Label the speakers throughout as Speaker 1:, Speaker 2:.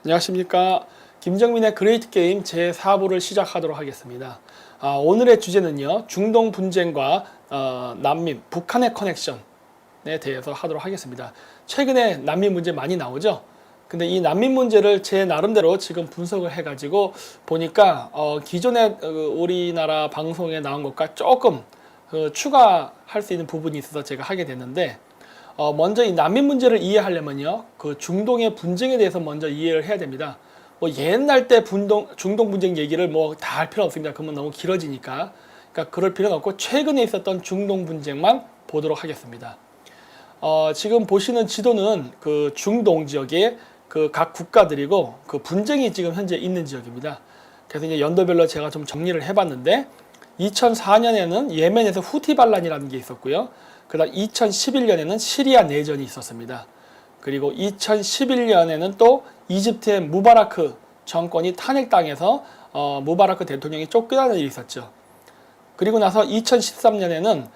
Speaker 1: 안녕하십니까. 김정민의 그레이트 게임 제4부를 시작하도록 하겠습니다. 오늘의 주제는요, 중동 분쟁과 난민, 북한의 커넥션에 대해서 하도록 하겠습니다. 최근에 난민 문제 많이 나오죠? 근데 이 난민 문제를 제 나름대로 지금 분석을 해가지고 보니까 기존에 우리나라 방송에 나온 것과 조금 추가할 수 있는 부분이 있어서 제가 하게 됐는데, 먼저 이 난민 문제를 이해하려면요, 그 중동의 분쟁에 대해서 먼저 이해를 해야 됩니다. 뭐 옛날 때 중동 분쟁 얘기를 뭐 다 할 필요 없습니다. 그러면 너무 길어지니까. 그러니까 그럴 필요는 없고 최근에 있었던 중동 분쟁만 보도록 하겠습니다. 지금 보시는 지도는 그 중동 지역의 그 각 국가들이고 그 분쟁이 지금 현재 있는 지역입니다. 그래서 이제 연도별로 제가 좀 정리를 해봤는데 2004년에는 예멘에서 후티 반란이라는 게 있었고요. 그다음 2011년에는 시리아 내전이 있었습니다. 그리고 2011년에는 또 이집트의 무바라크 정권이 탄핵당해서 무바라크 대통령이 쫓겨나는 일이 있었죠. 그리고 나서 2013년에는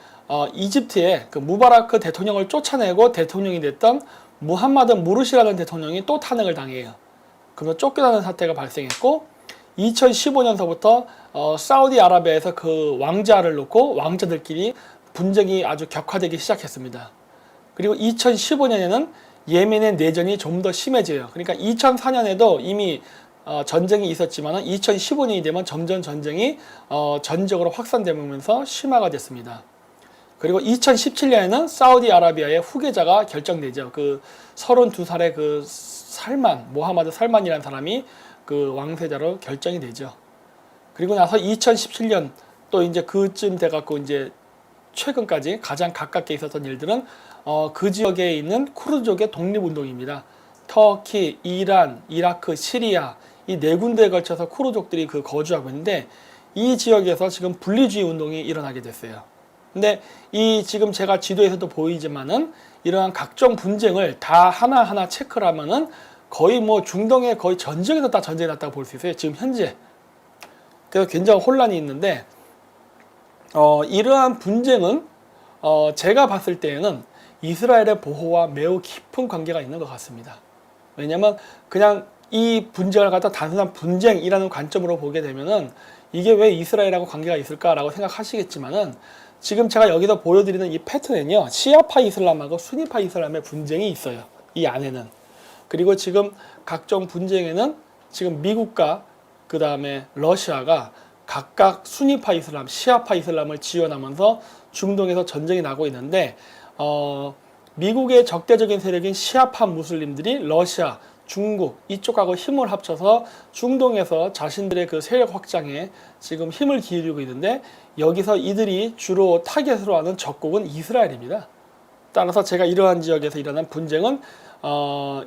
Speaker 1: 이집트의 그 무바라크 대통령을 쫓아내고 대통령이 됐던 무함마드 무르시라는 대통령이 또 탄핵을 당해요. 그러면 쫓겨나는 사태가 발생했고 2015년서부터 사우디아라비아에서 그 왕자를 놓고 왕자들끼리 분쟁이 아주 격화되기 시작했습니다. 그리고 2015년에는 예멘의 내전이 좀 더 심해져요. 그러니까 2004년에도 이미 전쟁이 있었지만 2015년이 되면 점점 전쟁이 전적으로 확산되면서 심화가 됐습니다. 그리고 2017년에는 사우디아라비아의 후계자가 결정되죠. 그 32살의 그 모하마드 살만이라는 사람이 그 왕세자로 결정이 되죠. 그리고 나서 2017년 또 이제 그쯤 돼갖고 이제 최근까지 가장 가깝게 있었던 일들은 그 지역에 있는 쿠르드족의 독립운동입니다. 터키, 이란, 이라크, 시리아 이 네 군데에 걸쳐서 쿠르드족들이 그 거주하고 있는데 이 지역에서 지금 분리주의 운동이 일어나게 됐어요. 근데 이 지금 제가 지도에서도 보이지만은 이러한 각종 분쟁을 다 하나하나 체크를 하면은 거의 뭐 중동의 거의 전 지역에서 다 전쟁이 났다고 볼 수 있어요. 지금 현재. 그래서 굉장히 혼란이 있는데 이러한 분쟁은 제가 봤을 때에는 이스라엘의 보호와 매우 깊은 관계가 있는 것 같습니다. 왜냐하면 그냥 이 분쟁을 갖다 단순한 분쟁이라는 관점으로 보게 되면은 이게 왜 이스라엘하고 관계가 있을까라고 생각하시겠지만은 지금 제가 여기서 보여드리는 이 패턴은요, 시아파 이슬람하고 수니파 이슬람의 분쟁이 있어요. 이 안에는. 그리고 지금 각종 분쟁에는 지금 미국과 그 다음에 러시아가 각각 수니파 이슬람, 시아파 이슬람을 지원하면서 중동에서 전쟁이 나고 있는데 미국의 적대적인 세력인 시아파 무슬림들이 러시아, 중국 이쪽하고 힘을 합쳐서 중동에서 자신들의 그 세력 확장에 지금 힘을 기울이고 있는데 여기서 이들이 주로 타겟으로 하는 적국은 이스라엘입니다. 따라서 제가 이러한 지역에서 일어난 분쟁은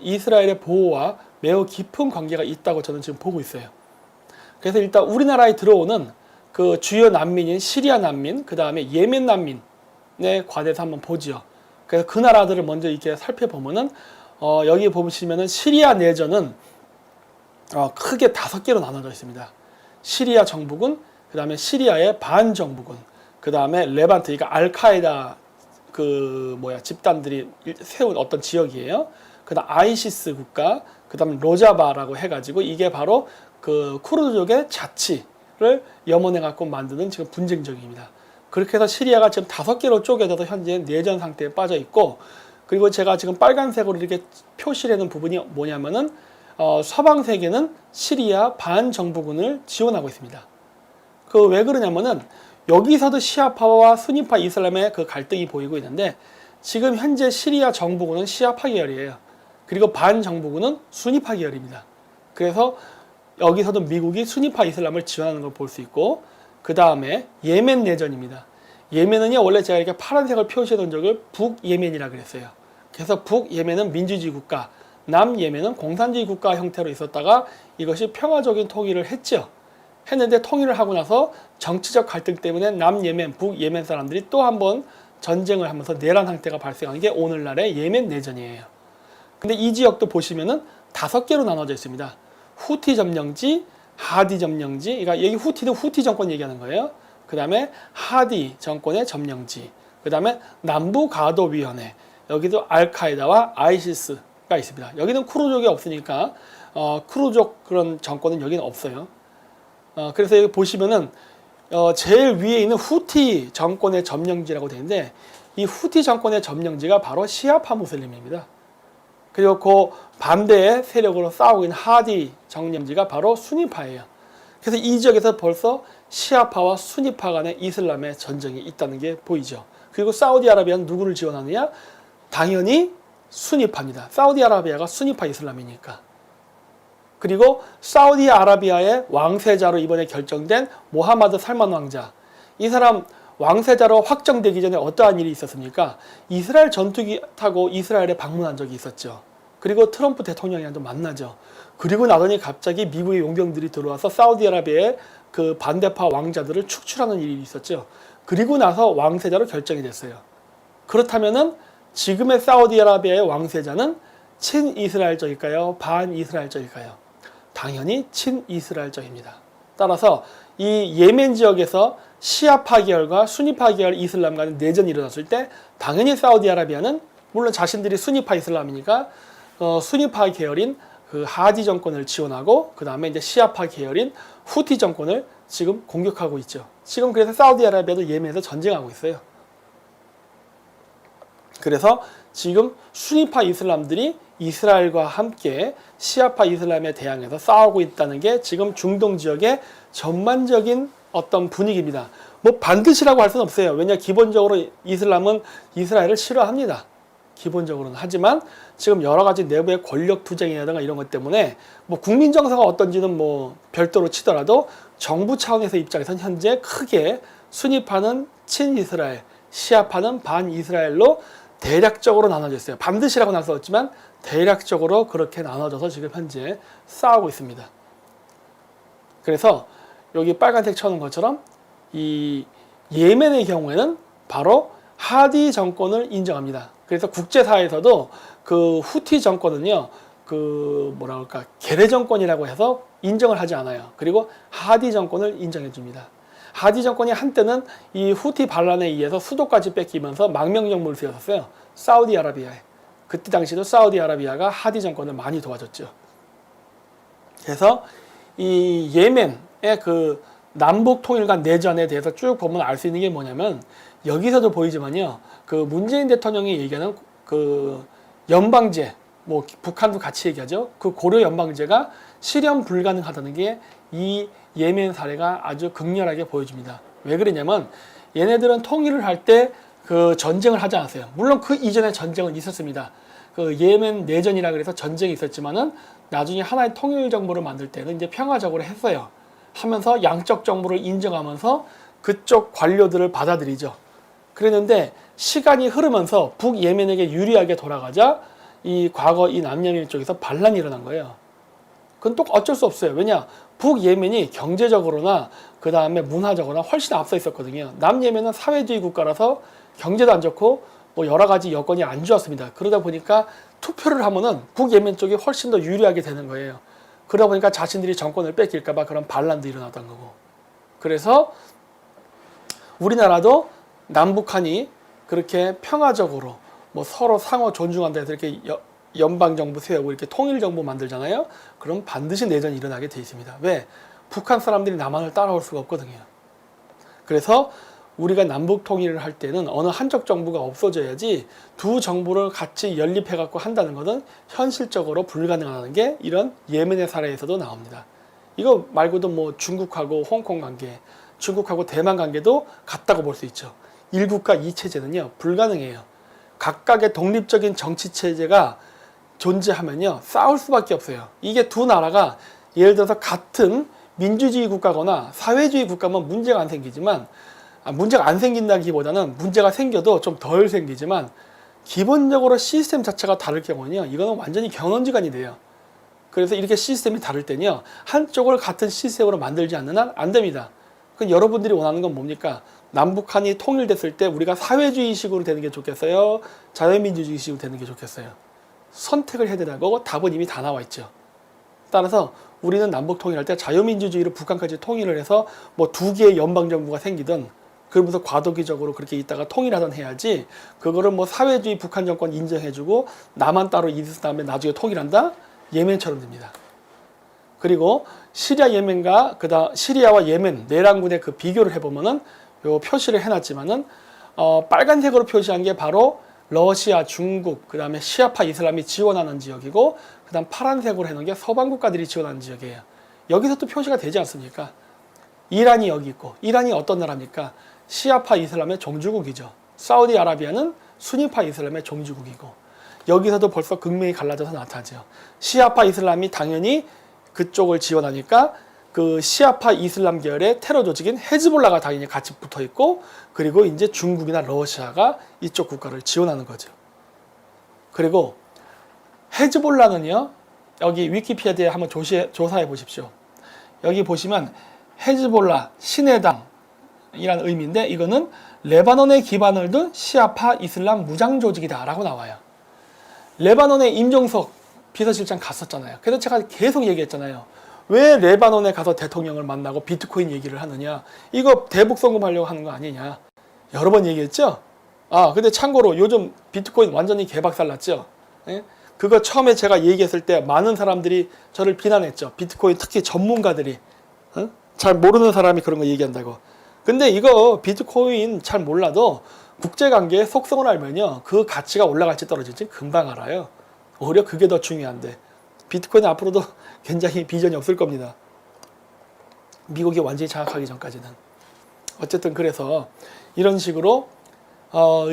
Speaker 1: 이스라엘의 보호와 매우 깊은 관계가 있다고 저는 지금 보고 있어요. 그래서 일단 우리나라에 들어오는 그 주요 난민인 시리아 난민, 그 다음에 예멘 난민에 관해서 한번 보죠. 그래서 그 나라들을 먼저 이렇게 살펴보면은 여기 보시면은 시리아 내전은 크게 5개로 나눠져 있습니다. 시리아 정부군, 그 다음에 시리아의 반정부군, 그 다음에 레반트, 그러니까 알카에다 집단들이 세운 어떤 지역이에요. 그 다음 아이시스 국가, 그 다음 로자바라고 해가지고 이게 바로 그 쿠르드족의 자치를 염원해 갖고 만드는 지금 분쟁적입니다. 그렇게 해서 시리아가 지금 5개로 쪼개져서 현재 내전 상태에 빠져 있고, 그리고 제가 지금 빨간색으로 이렇게 표시를 해놓은 부분이 뭐냐면은 서방 세계는 시리아 반정부군을 지원하고 있습니다. 그 왜 그러냐면은 여기서도 시아파와 수니파 이슬람의 그 갈등이 보이고 있는데 지금 현재 시리아 정부군은 시아파 계열이에요. 그리고 반정부군은 수니파 계열입니다. 그래서 여기서도 미국이 수니파 이슬람을 지원하는 걸 볼 수 있고, 그 다음에 예멘 내전입니다. 예멘은요, 원래 제가 이렇게 파란색을 표시해 놓은 적을 북예멘이라 그랬어요. 그래서 북예멘은 민주주의 국가, 남예멘은 공산주의 국가 형태로 있었다가 이것이 평화적인 통일을 했는데 통일을 하고 나서 정치적 갈등 때문에 남예멘, 북예멘 사람들이 또 한 번 전쟁을 하면서 내란 상태가 발생한 게 오늘날의 예멘 내전이에요. 근데 이 지역도 보시면은 5개로 나눠져 있습니다. 후티 점령지, 하디 점령지, 그러니까 여기 후티는 후티 정권 얘기하는 거예요. 그 다음에 하디 정권의 점령지, 그 다음에 남부 가도위원회, 여기도 알카에다와 아이시스가 있습니다. 여기는 쿠르족이 없으니까 크루족 그런 정권은 여기는 없어요. 그래서 여기 보시면은 제일 위에 있는 후티 정권의 점령지라고 되는데 이 후티 정권의 점령지가 바로 시아파 무슬림입니다. 그리고 그 반대의 세력으로 싸우고 있는 하디 정령지가 바로 수니파예요. 그래서 이 지역에서 벌써 시아파와 수니파 간의 이슬람의 전쟁이 있다는 게 보이죠. 그리고 사우디아라비아는 누구를 지원하느냐? 당연히 수니파입니다. 사우디아라비아가 수니파 이슬람이니까. 그리고 사우디아라비아의 왕세자로 이번에 결정된 모하마드 살만 왕자. 이 사람 왕세자로 확정되기 전에 어떠한 일이 있었습니까? 이스라엘 전투기 타고 이스라엘에 방문한 적이 있었죠. 그리고 트럼프 대통령이랑도 만나죠. 그리고 나더니 갑자기 미국의 용병들이 들어와서 사우디아라비아의 그 반대파 왕자들을 축출하는 일이 있었죠. 그리고 나서 왕세자로 결정이 됐어요. 그렇다면은 지금의 사우디아라비아의 왕세자는 친이스라엘적일까요? 반이스라엘적일까요? 당연히 친이스라엘적입니다. 따라서 이 예멘 지역에서 시아파 계열과 수니파 계열 이슬람 간의 내전이 일어났을 때 당연히 사우디아라비아는 물론 자신들이 수니파 이슬람이니까 수니파 계열인 그 하디 정권을 지원하고 그 다음에 이제 시아파 계열인 후티 정권을 지금 공격하고 있죠. 지금 그래서 사우디아라비아도 예멘에서 전쟁하고 있어요. 그래서 지금 수니파 이슬람들이 이스라엘과 함께 시아파 이슬람에 대항해서 싸우고 있다는 게 지금 중동 지역의 전반적인 어떤 분위기입니다. 뭐 반드시라고 할 수는 없어요. 왜냐 기본적으로 이슬람은 이스라엘을 싫어합니다. 기본적으로는. 하지만 지금 여러 가지 내부의 권력 투쟁이라든가 이런 것 때문에 뭐 국민 정서가 어떤지는 뭐 별도로 치더라도 정부 차원에서 입장에서는 현재 크게 수니파는 친이스라엘, 시아파는 반이스라엘로 대략적으로 나눠져 있어요. 반드시라고는 할 수 없지만 대략적으로 그렇게 나눠져서 지금 현재 싸우고 있습니다. 그래서 여기 빨간색 쳐놓은 것처럼 이 예멘의 경우에는 바로 하디 정권을 인정합니다. 그래서 국제사회에서도 그 후티 정권은요, 그 뭐라 그럴까 게레 정권이라고 해서 인정을 하지 않아요. 그리고 하디 정권을 인정해 줍니다. 하디 정권이 한때는 이 후티 반란에 의해서 수도까지 뺏기면서 망명정부를 세웠어요. 사우디아라비아에. 그때 당시도 사우디아라비아가 하디 정권을 많이 도와줬죠. 그래서 이 예멘의 그 남북 통일 간 내전에 대해서 쭉 보면 알 수 있는 게 뭐냐면 여기서도 보이지만요. 그 문재인 대통령이 얘기하는 그 연방제, 뭐 북한도 같이 얘기하죠. 그 고려 연방제가 실현 불가능하다는 게 이 예멘 사례가 아주 극렬하게 보여줍니다. 왜 그러냐면 얘네들은 통일을 할 때 그 전쟁을 하지 않았어요. 물론 그 이전에 전쟁은 있었습니다. 그 예멘 내전이라 그래서 전쟁이 있었지만은 나중에 하나의 통일 정부를 만들 때는 이제 평화적으로 했어요. 하면서 양적 정부를 인정하면서 그쪽 관료들을 받아들이죠. 그랬는데 시간이 흐르면서 북예멘에게 유리하게 돌아가자 이 과거 이 남예멘 쪽에서 반란이 일어난 거예요. 그건 또 어쩔 수 없어요. 왜냐? 북예멘이 경제적으로나 그 다음에 문화적으로나 훨씬 앞서 있었거든요. 남예멘은 사회주의 국가라서 경제도 안 좋고 뭐 여러 가지 여건이 안 좋았습니다. 그러다 보니까 투표를 하면은 북예멘 쪽이 훨씬 더 유리하게 되는 거예요. 그러다 보니까 자신들이 정권을 뺏길까봐 그런 반란도 일어났던 거고. 그래서 우리나라도 남북한이 그렇게 평화적으로 뭐 서로 상호 존중한다 해서 이렇게 연방정부 세우고 이렇게 통일정부 만들잖아요. 그럼 반드시 내전이 일어나게 돼 있습니다. 왜? 북한 사람들이 남한을 따라올 수가 없거든요. 그래서 우리가 남북 통일을 할 때는 어느 한쪽 정부가 없어져야지 두 정부를 같이 연립해갖고 한다는 것은 현실적으로 불가능하다는 게 이런 예멘의 사례에서도 나옵니다. 이거 말고도 뭐 중국하고 홍콩 관계, 중국하고 대만 관계도 같다고 볼 수 있죠. 1국가 2체제는요, 불가능해요. 각각의 독립적인 정치체제가 존재하면요, 싸울 수밖에 없어요. 이게 두 나라가 예를 들어서 같은 민주주의 국가거나 사회주의 국가면 문제가 안 생기지만, 문제가 안 생긴다기보다는 문제가 생겨도 좀 덜 생기지만, 기본적으로 시스템 자체가 다를 경우는요, 이거는 완전히 경험지간이 돼요. 그래서 이렇게 시스템이 다를 때는요, 한쪽을 같은 시스템으로 만들지 않는 한 안 됩니다. 그럼 여러분들이 원하는 건 뭡니까? 남북한이 통일됐을 때 우리가 사회주의식으로 되는 게 좋겠어요? 자유민주주의식으로 되는 게 좋겠어요? 선택을 해야 되고 답은 이미 다 나와 있죠. 따라서 우리는 남북 통일할 때 자유민주주의로 북한까지 통일을 해서 뭐 두 개의 연방정부가 생기든 그러면서 과도기적으로 그렇게 있다가 통일하던 해야지, 그거를 뭐 사회주의 북한 정권 인정해주고 나만 따로 있은 다음에 나중에 통일한다? 예멘처럼 됩니다. 그리고 시리아와 예멘 내란군의 그 비교를 해보면은 요 표시를 해놨지만은 빨간색으로 표시한 게 바로 러시아, 중국, 그 다음에 시아파 이슬람이 지원하는 지역이고, 그 다음 파란색으로 해놓은 게 서방 국가들이 지원하는 지역이에요. 여기서 또 표시가 되지 않습니까? 이란이 여기 있고, 이란이 어떤 나라입니까? 시아파 이슬람의 종주국이죠. 사우디아라비아는 수니파 이슬람의 종주국이고, 여기서도 벌써 극명히 갈라져서 나타나죠. 시아파 이슬람이 당연히 그쪽을 지원하니까 그 시아파 이슬람 계열의 테러 조직인 헤즈볼라가 당연히 같이 붙어 있고, 그리고 이제 중국이나 러시아가 이쪽 국가를 지원하는 거죠. 그리고 헤즈볼라는요, 여기 위키피디아에 한번 조사해 보십시오. 여기 보시면 헤즈볼라, 신의 당이라는 의미인데, 이거는 레바논에 기반을 둔 시아파 이슬람 무장 조직이다라고 나와요. 레바논에 임종석 비서실장 갔었잖아요. 그래서 제가 계속 얘기했잖아요. 왜 레바논에 가서 대통령을 만나고 비트코인 얘기를 하느냐. 이거 대북 송금하려고 하는 거 아니냐. 여러 번 얘기했죠. 근데 참고로 요즘 비트코인 완전히 개박살 났죠. 예? 그거 처음에 제가 얘기했을 때 많은 사람들이 저를 비난했죠. 비트코인 특히 전문가들이. 잘 모르는 사람이 그런 거 얘기한다고. 근데 이거 비트코인 잘 몰라도 국제관계의 속성을 알면요, 그 가치가 올라갈지 떨어질지 금방 알아요. 오히려 그게 더 중요한데, 비트코인 앞으로도 굉장히 비전이 없을 겁니다. 미국이 완전히 장악하기 전까지는. 어쨌든 그래서 이런 식으로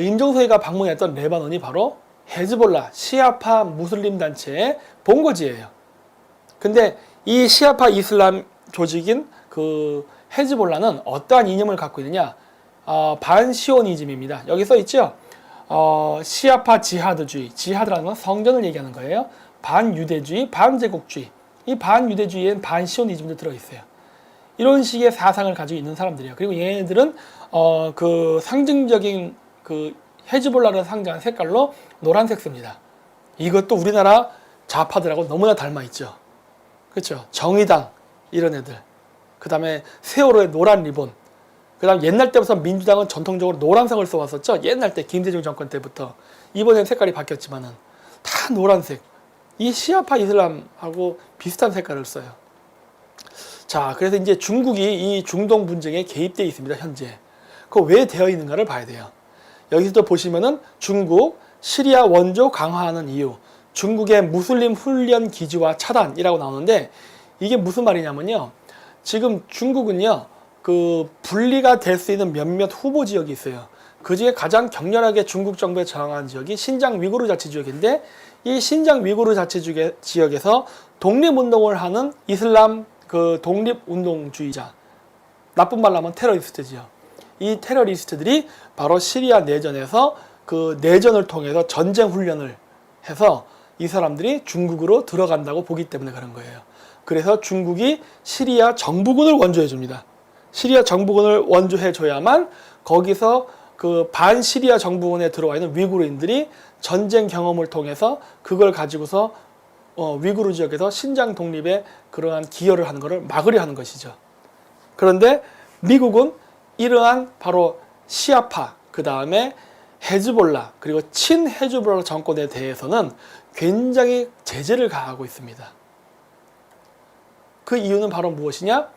Speaker 1: 임종석이가 방문했던 레바논이 바로 헤즈볼라, 시아파 무슬림 단체의 본거지예요. 근데 이 시아파 이슬람 조직인 그 헤즈볼라는 어떠한 이념을 갖고 있느냐? 반시오니즘입니다. 여기 써 있죠? 시아파 지하드주의, 지하드라는 건 성전을 얘기하는 거예요. 반유대주의, 반제국주의. 이 반유대주의엔 반시오니즘도 들어있어요. 이런 식의 사상을 가지고 있는 사람들이에요. 그리고 얘네들은 그 상징적인 그 헤즈볼라를 상징하는 색깔로 노란색 씁니다. 이것도 우리나라 좌파들하고 너무나 닮아 있죠. 그렇죠? 정의당 이런 애들. 그 다음에 세월호의 노란 리본. 그 다음 옛날 때부터 민주당은 전통적으로 노란색을 써왔었죠. 옛날 때 김대중 정권 때부터. 이번엔 색깔이 바뀌었지만은 다 노란색. 이 시아파 이슬람하고 비슷한 색깔을 써요. 자, 그래서 이제 중국이 이 중동 분쟁에 개입되어 있습니다, 현재. 그거 왜 되어 있는가를 봐야 돼요. 여기서도 보시면은 중국, 시리아 원조 강화하는 이유, 중국의 무슬림 훈련 기지와 차단이라고 나오는데, 이게 무슨 말이냐면요. 지금 중국은요, 그 분리가 될 수 있는 몇몇 후보 지역이 있어요. 그 중에 가장 격렬하게 중국 정부에 저항한 지역이 신장 위구르 자치지역인데, 이 신장 위구르 자치지역에서 독립운동을 하는 이슬람 그 독립운동주의자, 나쁜 말로 하면 테러리스트지요. 이 테러리스트들이 바로 시리아 내전에서 그 내전을 통해서 전쟁 훈련을 해서 이 사람들이 중국으로 들어간다고 보기 때문에 그런 거예요. 그래서 중국이 시리아 정부군을 원조해 줍니다. 시리아 정부군을 원조해 줘야만 거기서 그 반시리아 정부군에 들어와 있는 위구르인들이 전쟁 경험을 통해서 그걸 가지고서 위구르 지역에서 신장 독립에 그러한 기여를 하는 것을 막으려 하는 것이죠. 그런데 미국은 이러한 바로 시아파, 그 다음에 헤즈볼라, 그리고 친헤즈볼라 정권에 대해서는 굉장히 제재를 가하고 있습니다. 그 이유는 바로 무엇이냐?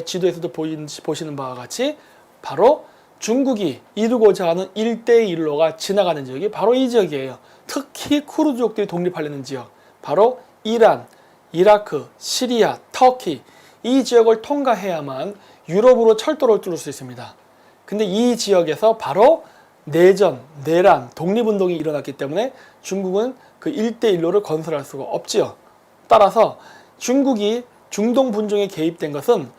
Speaker 1: 지도에서도 보시는 바와 같이 바로 중국이 이루고자 하는 일대일로가 지나가는 지역이 바로 이 지역이에요. 특히 쿠르드족들이 독립하려는 지역, 바로 이란, 이라크, 시리아, 터키, 이 지역을 통과해야만 유럽으로 철도를 뚫을 수 있습니다. 근데 이 지역에서 바로 내전, 내란, 독립운동이 일어났기 때문에 중국은 그 일대일로를 건설할 수가 없지요. 따라서 중국이 중동 분쟁에 개입된 것은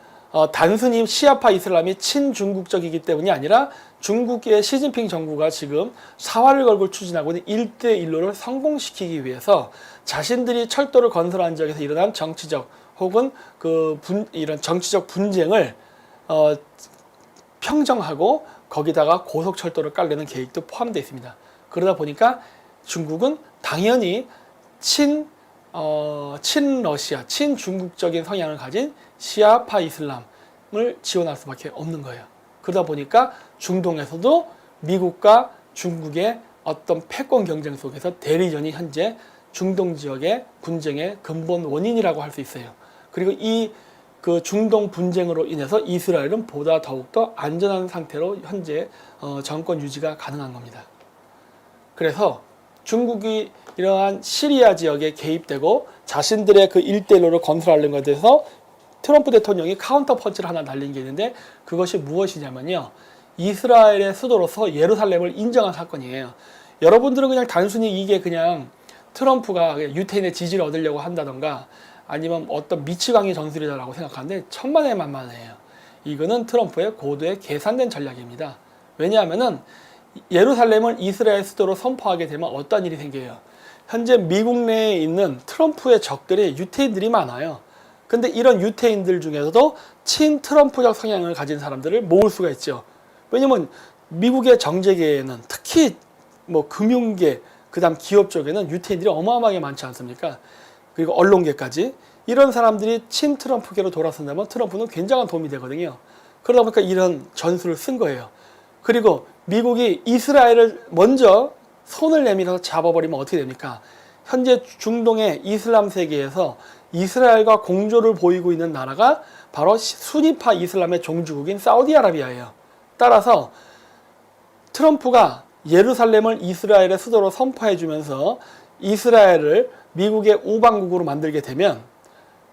Speaker 1: 단순히 시아파 이슬람이 친중국적이기 때문이 아니라 중국의 시진핑 정부가 지금 사활을 걸고 추진하고 있는 1대1로를 성공시키기 위해서 자신들이 철도를 건설한 지역에서 일어난 정치적 혹은 이런 정치적 분쟁을 평정하고 거기다가 고속철도를 깔려는 계획도 포함되어 있습니다. 그러다 보니까 중국은 당연히 친러시아, 친중국적인 성향을 가진 시아파 이슬람을 지원할 수밖에 없는 거예요. 그러다 보니까 중동에서도 미국과 중국의 어떤 패권 경쟁 속에서 대리전이 현재 중동 지역의 분쟁의 근본 원인이라고 할 수 있어요. 그리고 이 그 중동 분쟁으로 인해서 이스라엘은 보다 더욱더 안전한 상태로 현재 정권 유지가 가능한 겁니다. 그래서 중국이 이러한 시리아 지역에 개입되고 자신들의 그 일대일로를 건설하려는 것에 대해서 트럼프 대통령이 카운터 펀치를 하나 날린 게 있는데, 그것이 무엇이냐면요, 이스라엘의 수도로서 예루살렘을 인정한 사건이에요. 여러분들은 그냥 단순히 이게 그냥 트럼프가 유태인의 지지를 얻으려고 한다던가 아니면 어떤 미치광이 전술이다라고 생각하는데 천만에만만해요. 이거는 트럼프의 고도의 계산된 전략입니다. 왜냐하면은 예루살렘을 이스라엘 수도로 선포하게 되면 어떤 일이 생겨요. 현재 미국 내에 있는 트럼프의 적들이 유태인들이 많아요. 근데 이런 유태인들 중에서도 친 트럼프적 성향을 가진 사람들을 모을 수가 있죠. 왜냐면 미국의 정재계에는 특히 뭐 금융계, 그다음 기업 쪽에는 유태인들이 어마어마하게 많지 않습니까? 그리고 언론계까지. 이런 사람들이 친 트럼프계로 돌아선다면 트럼프는 굉장한 도움이 되거든요. 그러다 보니까 이런 전술을 쓴 거예요. 그리고 미국이 이스라엘을 먼저 손을 내밀어서 잡아버리면 어떻게 됩니까? 현재 중동의 이슬람 세계에서 이스라엘과 공조를 보이고 있는 나라가 바로 수니파 이슬람의 종주국인 사우디아라비아예요. 따라서 트럼프가 예루살렘을 이스라엘의 수도로 선포해주면서 이스라엘을 미국의 우방국으로 만들게 되면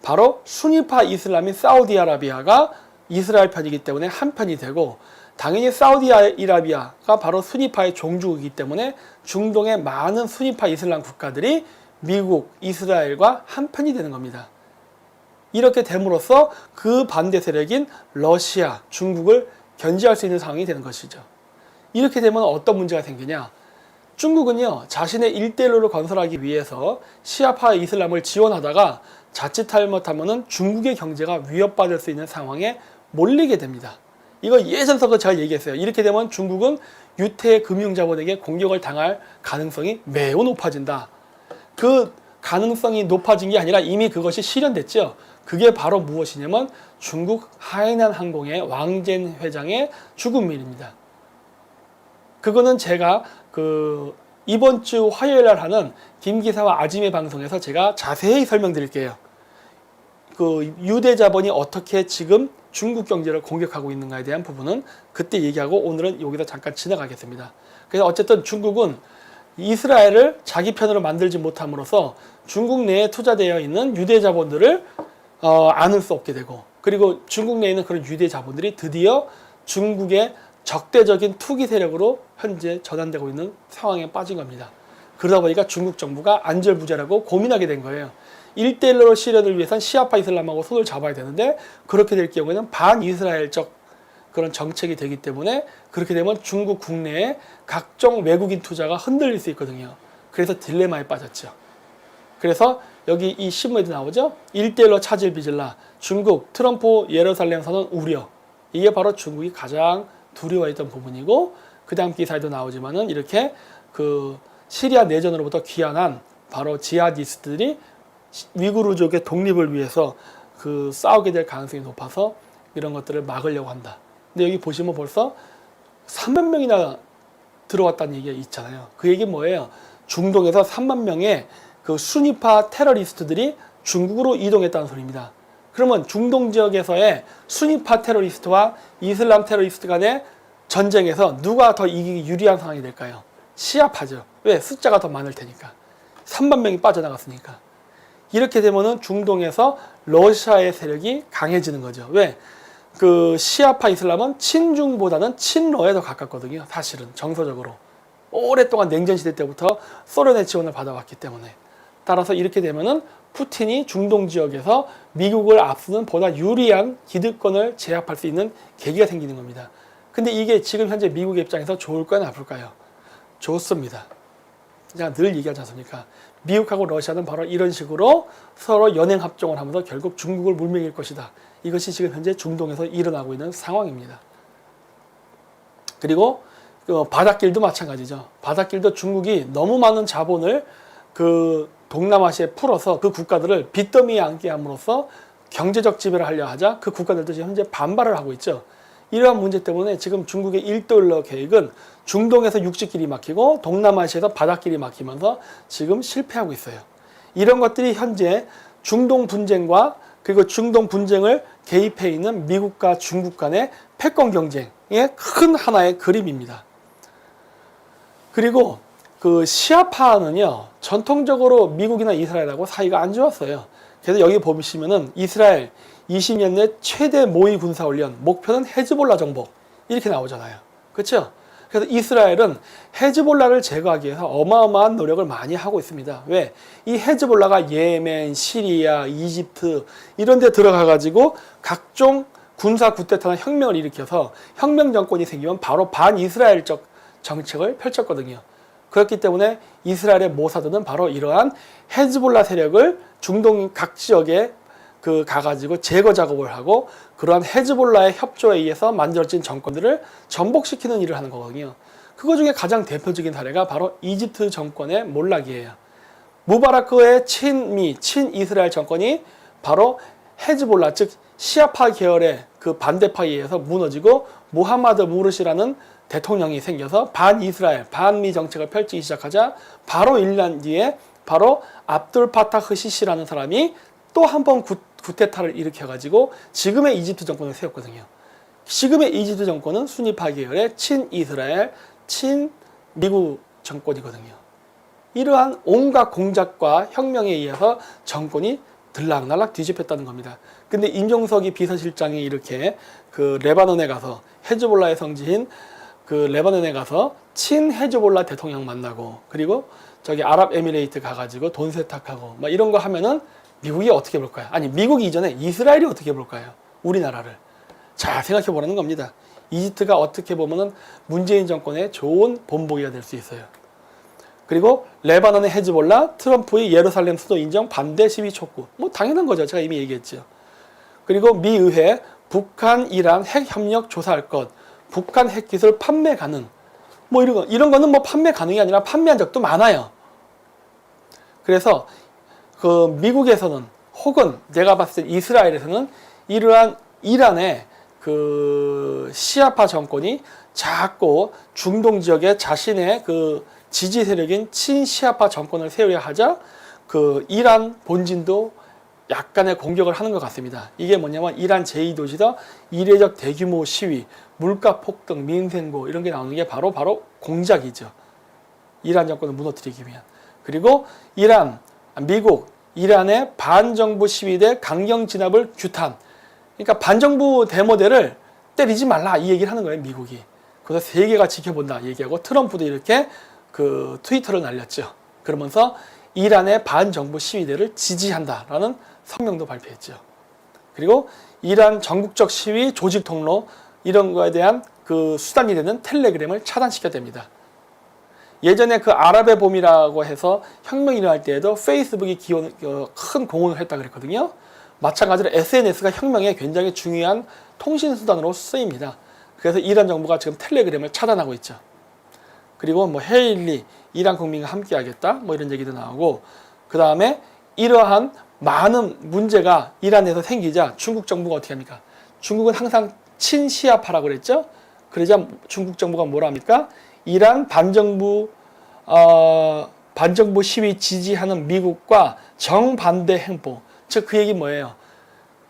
Speaker 1: 바로 수니파 이슬람인 사우디아라비아가 이스라엘 편이기 때문에 한 편이 되고, 당연히 사우디아라비아가 바로 수니파의 종주국이기 때문에 중동의 많은 수니파 이슬람 국가들이 미국, 이스라엘과 한 편이 되는 겁니다. 이렇게 됨으로써 그 반대 세력인 러시아, 중국을 견제할 수 있는 상황이 되는 것이죠. 이렇게 되면 어떤 문제가 생기냐? 중국은요, 자신의 일대일로를 건설하기 위해서 시아파 이슬람을 지원하다가 자칫 잘못하면은 중국의 경제가 위협받을 수 있는 상황에 몰리게 됩니다. 이거 예전부터 제가 얘기했어요. 이렇게 되면 중국은 유태 금융자본에게 공격을 당할 가능성이 매우 높아진다. 그 가능성이 높아진 게 아니라 이미 그것이 실현됐죠. 그게 바로 무엇이냐면 중국 하이난 항공의 왕젠 회장의 죽은 일입니다. 그거는 제가 이번 주 화요일 날 하는 김기사와 아침의 방송에서 제가 자세히 설명드릴게요. 유대 자본이 어떻게 지금 중국 경제를 공격하고 있는가에 대한 부분은 그때 얘기하고, 오늘은 여기서 잠깐 지나가겠습니다. 그래서 어쨌든 중국은 이스라엘을 자기 편으로 만들지 못함으로써 중국 내에 투자되어 있는 유대 자본들을 안을 수 없게 되고, 그리고 중국 내에 있는 그런 유대 자본들이 드디어 중국의 적대적인 투기 세력으로 현재 전환되고 있는 상황에 빠진 겁니다. 그러다 보니까 중국 정부가 안절부절하고 고민하게 된 거예요. 1대1로 실현을 위해선 시아파 이슬람하고 손을 잡아야 되는데, 그렇게 될 경우에는 반이스라엘적 그런 정책이 되기 때문에 그렇게 되면 중국 국내에 각종 외국인 투자가 흔들릴 수 있거든요. 그래서 딜레마에 빠졌죠. 그래서 여기 이 신문에도 나오죠. 1대1로 차질 빚을라. 중국, 트럼프 예루살렘 선언 우려. 이게 바로 중국이 가장 두려워했던 부분이고, 그 다음 기사에도 나오지만은 이렇게 시리아 내전으로부터 귀환한 바로 지하디스트들이 위구르족의 독립을 위해서 싸우게 될 가능성이 높아서 이런 것들을 막으려고 한다. 근데 여기 보시면 벌써 3만 명이나 들어왔다는 얘기가 있잖아요. 그 얘기는 뭐예요? 중동에서 3만 명의 수니파 테러리스트들이 중국으로 이동했다는 소리입니다. 그러면 중동 지역에서의 수니파 테러리스트와 이슬람 테러리스트 간의 전쟁에서 누가 더 이기기 유리한 상황이 될까요? 시아파죠. 왜? 숫자가 더 많을 테니까. 3만 명이 빠져나갔으니까. 이렇게 되면은 중동에서 러시아의 세력이 강해지는 거죠. 왜? 시아파 이슬람은 친중보다는 친러에 더 가깝거든요. 사실은 정서적으로. 오랫동안 냉전시대 때부터 소련의 지원을 받아왔기 때문에. 따라서 이렇게 되면은 푸틴이 중동 지역에서 미국을 앞서는 보다 유리한 기득권을 제압할 수 있는 계기가 생기는 겁니다. 근데 이게 지금 현재 미국의 입장에서 좋을까요, 나쁠까요? 좋습니다. 제가 늘 얘기하지 않습니까? 미국하고 러시아는 바로 이런 식으로 서로 연행합종을 하면서 결국 중국을 물먹일 것이다. 이것이 지금 현재 중동에서 일어나고 있는 상황입니다. 그리고 바닷길도 마찬가지죠. 바닷길도 중국이 너무 많은 자본을 동남아시아에 풀어서 그 국가들을 빚더미에 앉게 함으로써 경제적 지배를 하려 하자 그 국가들도 지금 현재 반발을 하고 있죠. 이러한 문제 때문에 지금 중국의 1달러 계획은 중동에서 육지길이 막히고 동남아시아에서 바닷길이 막히면서 지금 실패하고 있어요. 이런 것들이 현재 중동 분쟁과 그리고 중동 분쟁을 개입해 있는 미국과 중국 간의 패권 경쟁의 큰 하나의 그림입니다. 그리고 그 시아파는요, 전통적으로 미국이나 이스라엘하고 사이가 안 좋았어요. 그래서 여기 보시면은 이스라엘 20년 내 최대 모의 군사훈련, 목표는 헤즈볼라 정복, 이렇게 나오잖아요. 그렇죠? 그래서 이스라엘은 헤즈볼라를 제거하기 위해서 어마어마한 노력을 많이 하고 있습니다. 왜? 이 헤즈볼라가 예멘, 시리아, 이집트 이런 데 들어가가지고 각종 군사 쿠데타나 혁명을 일으켜서 혁명 정권이 생기면 바로 반이스라엘적 정책을 펼쳤거든요. 그렇기 때문에 이스라엘의 모사드는 바로 이러한 헤즈볼라 세력을 중동 각 지역에 가가지고 제거 작업을 하고 그러한 헤즈볼라의 협조에 의해서 만들어진 정권들을 전복시키는 일을 하는 거거든요. 그거 중에 가장 대표적인 사례가 바로 이집트 정권의 몰락이에요. 무바라크의 친미, 친이스라엘 정권이 바로 헤즈볼라, 즉 시아파 계열의 그 반대파에 의해서 무너지고 무하마드 무르시라는 대통령이 생겨서 반이스라엘, 반미 정책을 펼치기 시작하자 바로 1년 뒤에 바로 압둘 파타흐 시시라는 사람이 또 한 번 쿠데타를 일으켜가지고 지금의 이집트 정권을 세웠거든요. 지금의 이집트 정권은 수니파 계열의 친이스라엘, 친미국 정권이거든요. 이러한 온갖 공작과 혁명에 의해서 정권이 들락날락 뒤집혔다는 겁니다. 근데 임종석이 비서실장이 이렇게 그 레바논에 가서 헤즈볼라의 성지인 그 레바논에 가서 친 헤즈볼라 대통령 만나고 그리고 저기 아랍에미레이트 가가지고 돈 세탁하고 막 이런 거 하면은 미국이 어떻게 볼까요? 아니 미국 이전에 이스라엘이 어떻게 볼까요? 우리나라를. 자, 생각해 보라는 겁니다. 이집트가 어떻게 보면은 문재인 정권의 좋은 본보기가 될 수 있어요. 그리고 레바논의 헤즈볼라, 트럼프의 예루살렘 수도 인정 반대 시위 촉구. 뭐 당연한 거죠. 제가 이미 얘기했죠. 그리고 미 의회 북한, 이란 핵 협력 조사할 것, 북한 핵기술 판매 가능. 뭐 이런 거는 뭐 판매 가능이 아니라 판매한 적도 많아요. 그래서 그 미국에서는 혹은 내가 봤을 때 이스라엘에서는 이러한 이란의 그 시아파 정권이 자꾸 중동 지역에 자신의 그 지지 세력인 친시아파 정권을 세우려 하자 그 이란 본진도 약간의 공격을 하는 것 같습니다. 이게 뭐냐면 이란 제2도시다 이례적 대규모 시위, 물가 폭등, 민생고 이런 게 나오는 게 바로 공작이죠. 이란 정권을 무너뜨리기 위한. 그리고 미국, 이란의 반정부 시위대 강경 진압을 규탄. 그러니까 반정부 데모대를 때리지 말라 이 얘기를 하는 거예요, 미국이. 그래서 세계가 지켜본다 얘기하고 트럼프도 이렇게 그 트위터를 날렸죠. 그러면서 이란의 반정부 시위대를 지지한다라는 성명도 발표했죠. 그리고 이란 전국적 시위 조직 통로 이런 거에 대한 그 수단이 되는 텔레그램을 차단시켜야 됩니다. 예전에 그 아랍의 봄이라고 해서 혁명이 일어날 때에도 페이스북이 큰 공헌을 했다 그랬거든요. 마찬가지로 SNS가 혁명에 굉장히 중요한 통신 수단으로 쓰입니다. 그래서 이란 정부가 지금 텔레그램을 차단하고 있죠. 그리고 뭐 헤일리, 이란 국민과 함께 하겠다 뭐 이런 얘기도 나오고 그 다음에 이러한 많은 문제가 이란에서 생기자 중국 정부가 어떻게 합니까? 중국은 항상 친시아파라고 그랬죠. 그러자 중국 정부가 뭐라 합니까? 이란 반정부 시위 지지하는 미국과 정반대 행보. 즉 그 얘기 뭐예요?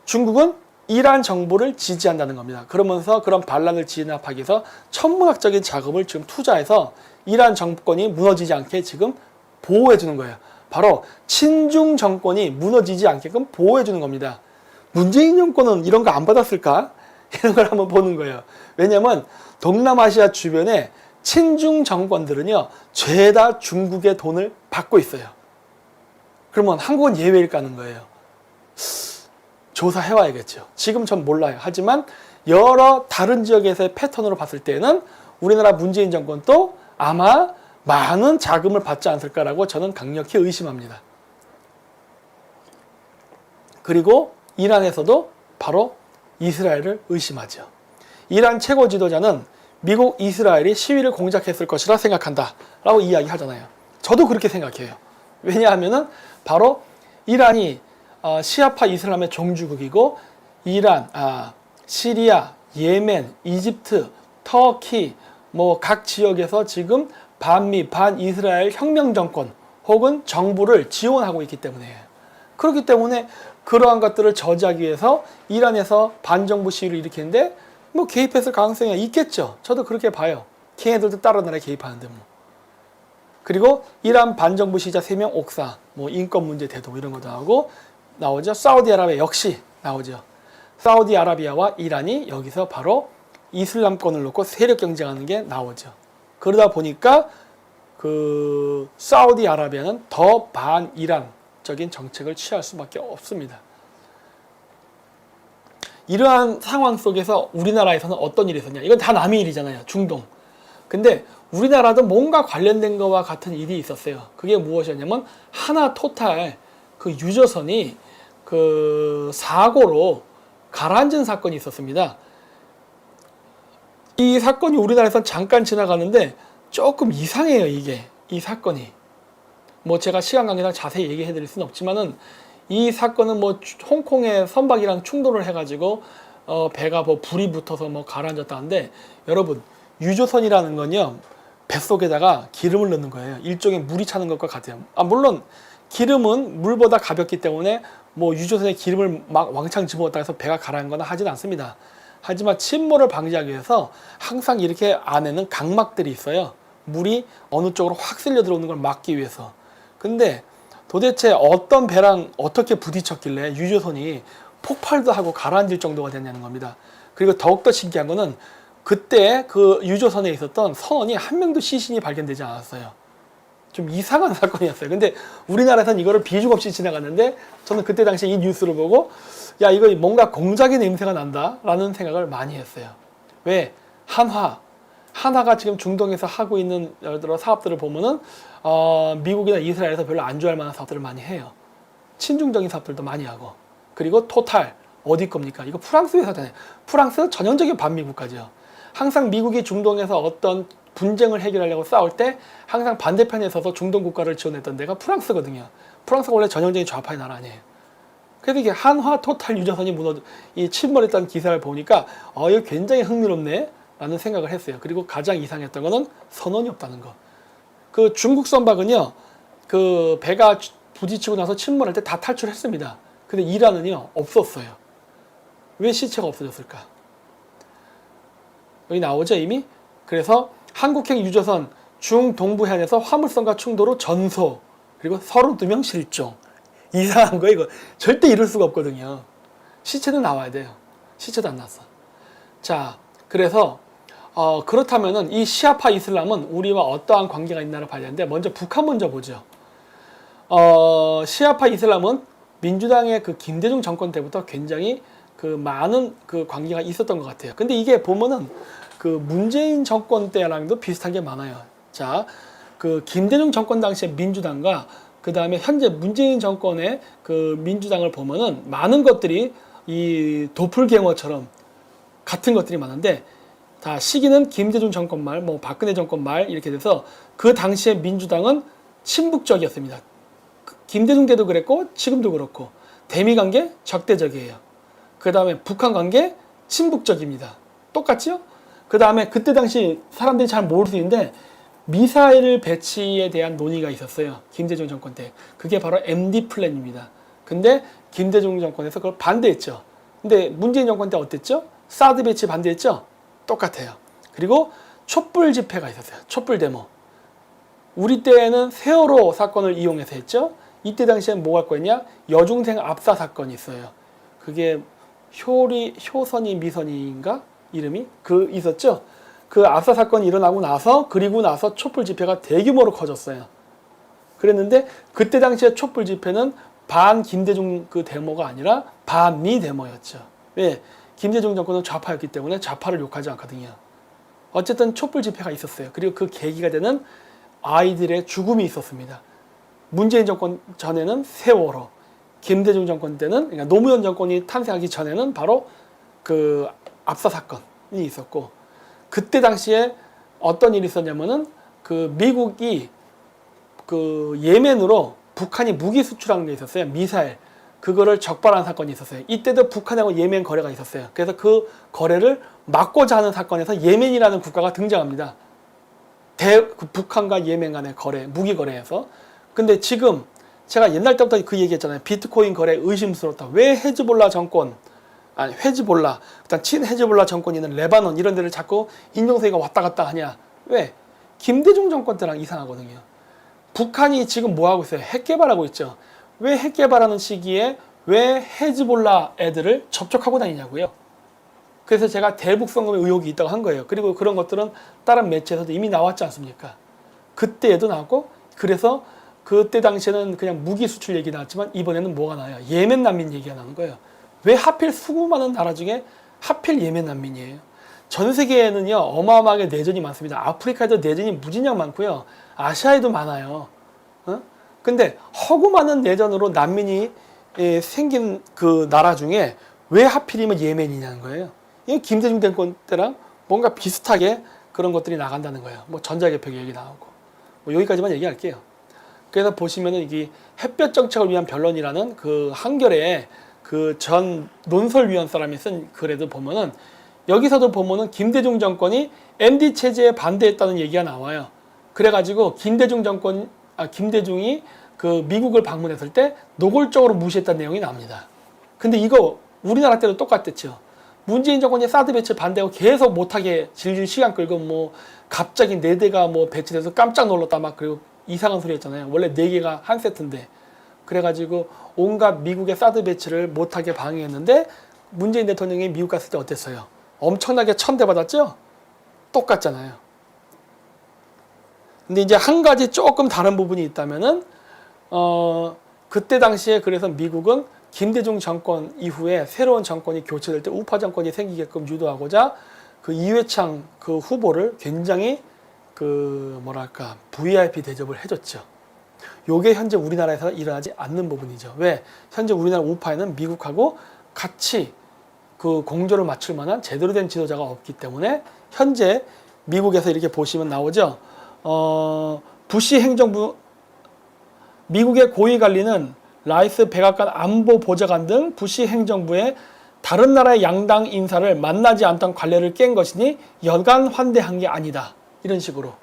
Speaker 1: 중국은 이란 정부를 지지한다는 겁니다. 그러면서 그런 반란을 진압하기 위해서 천문학적인 작업을 지금 투자해서 이란 정권이 무너지지 않게 지금 보호해 주는 거예요. 바로 친중 정권이 무너지지 않게끔 보호해 주는 겁니다. 문재인 정권은 이런 거 안 받았을까? 이런 걸 한번 보는 거예요. 왜냐하면 동남아시아 주변에 친중 정권들은요, 죄다 중국의 돈을 받고 있어요. 그러면 한국은 예외일까 하는 거예요. 조사해 와야겠죠. 지금 전 몰라요. 하지만 여러 다른 지역에서의 패턴으로 봤을 때는 우리나라 문재인 정권도 아마 많은 자금을 받지 않을까라고 저는 강력히 의심합니다. 그리고 이란에서도 바로 이스라엘을 의심하죠. 이란 최고 지도자는 미국, 이스라엘이 시위를 공작했을 것이라 생각한다 라고 이야기하잖아요. 저도 그렇게 생각해요. 왜냐하면 바로 이란이 시아파 이슬람의 종주국이고 이란, 시리아, 예멘, 이집트, 터키 뭐 각 지역에서 지금 반미, 반이스라엘 혁명 정권 혹은 정부를 지원하고 있기 때문에 그렇기 때문에 그러한 것들을 저지하기 위해서 이란에서 반정부 시위를 일으키는데 뭐 개입했을 가능성이 있겠죠. 저도 그렇게 봐요. 걔네들도 다른 나라에 개입하는데 뭐. 그리고 이란 반정부 시위자 3명 옥사, 뭐 인권 문제 대도 이런 것도 나오고 나오죠. 사우디아라비아 역시 나오죠. 사우디아라비아와 이란이 여기서 바로 이슬람권을 놓고 세력 경쟁하는 게 나오죠. 그러다 보니까 그 사우디아라비아는 더 반이란적인 정책을 취할 수밖에 없습니다. 이러한 상황 속에서 우리나라에서는 어떤 일이 있었냐? 이건 다 남의 일이잖아요. 중동. 근데 우리나라도 뭔가 관련된 것과 같은 일이 있었어요. 그게 무엇이었냐면 하나토탈 그 유조선이 그 사고로 가라앉은 사건이 있었습니다. 이 사건이 우리나라에서 잠깐 지나가는데 조금 이상해요. 이게 이 사건이 뭐 제가 시간 관계상 자세히 얘기해 드릴 수는 없지만은 이 사건은 뭐 홍콩의 선박이랑 충돌을 해가지고 배가 뭐 불이 붙어서 뭐 가라앉았다는데 여러분 유조선이라는 건요 뱃속에다가 기름을 넣는 거예요. 일종의 물이 차는 것과 같아요. 물론 기름은 물보다 가볍기 때문에 뭐 유조선에 기름을 막 왕창 집어넣었다 해서 배가 가라앉거나 하진 않습니다. 하지만 침몰을 방지하기 위해서 항상 이렇게 안에는 강막들이 있어요. 물이 어느 쪽으로 확 쓸려 들어오는 걸 막기 위해서. 근데 도대체 어떤 배랑 어떻게 부딪혔길래 유조선이 폭발도 하고 가라앉을 정도가 됐냐는 겁니다. 그리고 더욱더 신기한 거는 그때 그 유조선에 있었던 선원이 한 명도 시신이 발견되지 않았어요. 좀 이상한 사건이었어요. 근데 우리나라에서는 이거를 비중 없이 지나갔는데 저는 그때 당시에 이 뉴스를 보고 야 이거 뭔가 공작의 냄새가 난다 라는 생각을 많이 했어요. 왜? 한화가 지금 중동에서 하고 있는 예를 들어 사업들을 보면은 미국이나 이스라엘에서 별로 안 좋아할 만한 사업들을 많이 해요. 친중적인 사업들도 많이 하고. 그리고 토탈 어디 겁니까? 이거 프랑스 회사잖아요. 프랑스 전형적인 반미국가죠. 항상 미국이 중동에서 어떤 분쟁을 해결하려고 싸울 때 항상 반대편에 서서 중동 국가를 지원했던 데가 프랑스거든요. 프랑스가 원래 전형적인 좌파의 나라 아니에요. 그래서 이게 한화 토탈 유조선이 이 침몰했다는 기사를 보니까 이거 굉장히 흥미롭네 라는 생각을 했어요. 그리고 가장 이상했던 거는 선원이 없다는 거. 그 중국 선박은요, 그 배가 부딪히고 나서 침몰할 때 다 탈출했습니다. 근데 이란은요, 없었어요. 왜 시체가 없어졌을까? 여기 나오죠, 이미? 그래서 한국행 유조선 중동부 해안에서 화물선과 충돌 후 전소, 그리고 32명 실종. 이상한 거 이거. 절대 이럴 수가 없거든요. 시체는 나와야 돼요. 시체도 안 났어. 자, 그래서 그렇다면은 이 시아파 이슬람은 우리와 어떠한 관계가 있나를 봐야 되는데 먼저 북한 먼저 보죠. 시아파 이슬람은 민주당의 그 김대중 정권 때부터 굉장히 그 많은 그 관계가 있었던 것 같아요. 근데 이게 보면은 그 문재인 정권 때랑도 비슷한 게 많아요. 자, 그 김대중 정권 당시에 민주당과 그 다음에 현재 문재인 정권의 그 민주당을 보면은 많은 것들이 이 도플갱어처럼 같은 것들이 많은데 다 시기는 김대중 정권 말, 뭐 박근혜 정권 말 이렇게 돼서 그 당시에 민주당은 친북적이었습니다. 김대중 때도 그랬고 지금도 그렇고 대미 관계 적대적이에요. 그 다음에 북한 관계 친북적입니다. 똑같죠? 그 다음에 그때 당시 사람들이 잘 모를 수 있는데 미사일 배치에 대한 논의가 있었어요. 김대중 정권 때. 그게 바로 MD 플랜입니다. 근데 김대중 정권에서 그걸 반대했죠. 근데 문재인 정권 때 어땠죠? 사드 배치 반대했죠? 똑같아요. 그리고 촛불 집회가 있었어요. 촛불 데모. 우리 때에는 세월호 사건을 이용해서 했죠. 이때 당시에는 뭐가 있냐? 여중생 압사 사건이 있어요. 그게 효선이 미선이인가? 이름이? 있었죠? 그 압사 사건이 일어나고 나서 그리고 나서 촛불 집회가 대규모로 커졌어요. 그랬는데 그때 당시에 촛불 집회는 반 김대중 그 데모가 아니라 반미 데모였죠. 왜? 김대중 정권은 좌파였기 때문에 좌파를 욕하지 않거든요. 어쨌든 촛불 집회가 있었어요. 그리고 그 계기가 되는 아이들의 죽음이 있었습니다. 문재인 정권 전에는 세월호, 김대중 정권 때는 그러니까 노무현 정권이 탄생하기 전에는 바로 그 압사 사건이 있었고 그때 당시에 어떤 일이 있었냐면은 그 미국이 그 예멘으로 북한이 무기 수출한 게 있었어요. 미사일. 그거를 적발한 사건이 있었어요. 이때도 북한하고 예멘 거래가 있었어요. 그래서 그 거래를 막고자 하는 사건에서 예멘이라는 국가가 등장합니다. 북한과 예멘 간의 거래, 무기 거래에서. 근데 지금 제가 옛날 때부터 그 얘기했잖아요. 비트코인 거래 의심스럽다. 왜 헤즈볼라 정권, 아니 헤즈볼라, 일단 친 헤즈볼라 정권이 있는 레바논 이런 데를 자꾸 인종세계가 왔다 갔다 하냐. 왜? 김대중 정권 때랑 이상하거든요. 북한이 지금 뭐 하고 있어요? 핵 개발하고 있죠. 왜 핵 개발하는 시기에 왜 헤즈볼라 애들을 접촉하고 다니냐고요. 그래서 제가 대북송금의 의혹이 있다고 한 거예요. 그리고 그런 것들은 다른 매체에서도 이미 나왔지 않습니까? 그때에도 나왔고, 그래서 그때 당시에는 그냥 무기 수출 얘기 나왔지만 이번에는 뭐가 나와요? 예멘 난민 얘기가 나오는 거예요. 왜 하필 수많은 나라 중에 하필 예멘 난민이에요? 전 세계에는요 어마어마하게 내전이 많습니다. 아프리카에도 내전이 무진장 많고요. 아시아에도 많아요. 근데 허구 많은 내전으로 난민이 생긴 그 나라 중에 왜 하필이면 예멘이냐는 거예요. 이 김대중 정권 때랑 뭔가 비슷하게 그런 것들이 나간다는 거예요. 뭐 전자개표 얘기 나오고 뭐 여기까지만 얘기할게요. 그래서 보시면은 이게 햇볕 정책을 위한 변론이라는 그 한겨레에 그 전 논설위원 사람이 쓴 글에도 보면은 여기서도 보면은 김대중 정권이 MD 체제에 반대했다는 얘기가 나와요. 그래가지고 김대중이 그 미국을 방문했을 때 노골적으로 무시했다는 내용이 나옵니다. 근데 이거 우리나라 때도 똑같았죠. 문재인 정권이 사드 배치 반대하고 계속 못하게 질질 시간 끌고 뭐 갑자기 4대가 뭐 배치돼서 깜짝 놀랐다 막 그리고 이상한 소리 했잖아요. 원래 4개가 한 세트인데. 그래가지고 온갖 미국의 사드 배치를 못하게 방해했는데 문재인 대통령이 미국 갔을 때 어땠어요? 엄청나게 천대받았죠? 똑같잖아요. 근데 이제 한 가지 조금 다른 부분이 있다면은 그때 당시에 그래서 미국은 김대중 정권 이후에 새로운 정권이 교체될 때 우파 정권이 생기게끔 유도하고자 그 이회창 그 후보를 굉장히 그 뭐랄까 VIP 대접을 해줬죠. 요게 현재 우리나라에서 일어나지 않는 부분이죠. 왜? 현재 우리나라 우파에는 미국하고 같이 그 공조를 맞출 만한 제대로 된 지도자가 없기 때문에 현재 미국에서 이렇게 보시면 나오죠. 부시 행정부 미국의 고위 관리는 라이스 백악관 안보 보좌관 등 부시 행정부의 다른 나라의 양당 인사를 만나지 않던 관례를 깬 것이니 여간 환대한 게 아니다. 이런 식으로.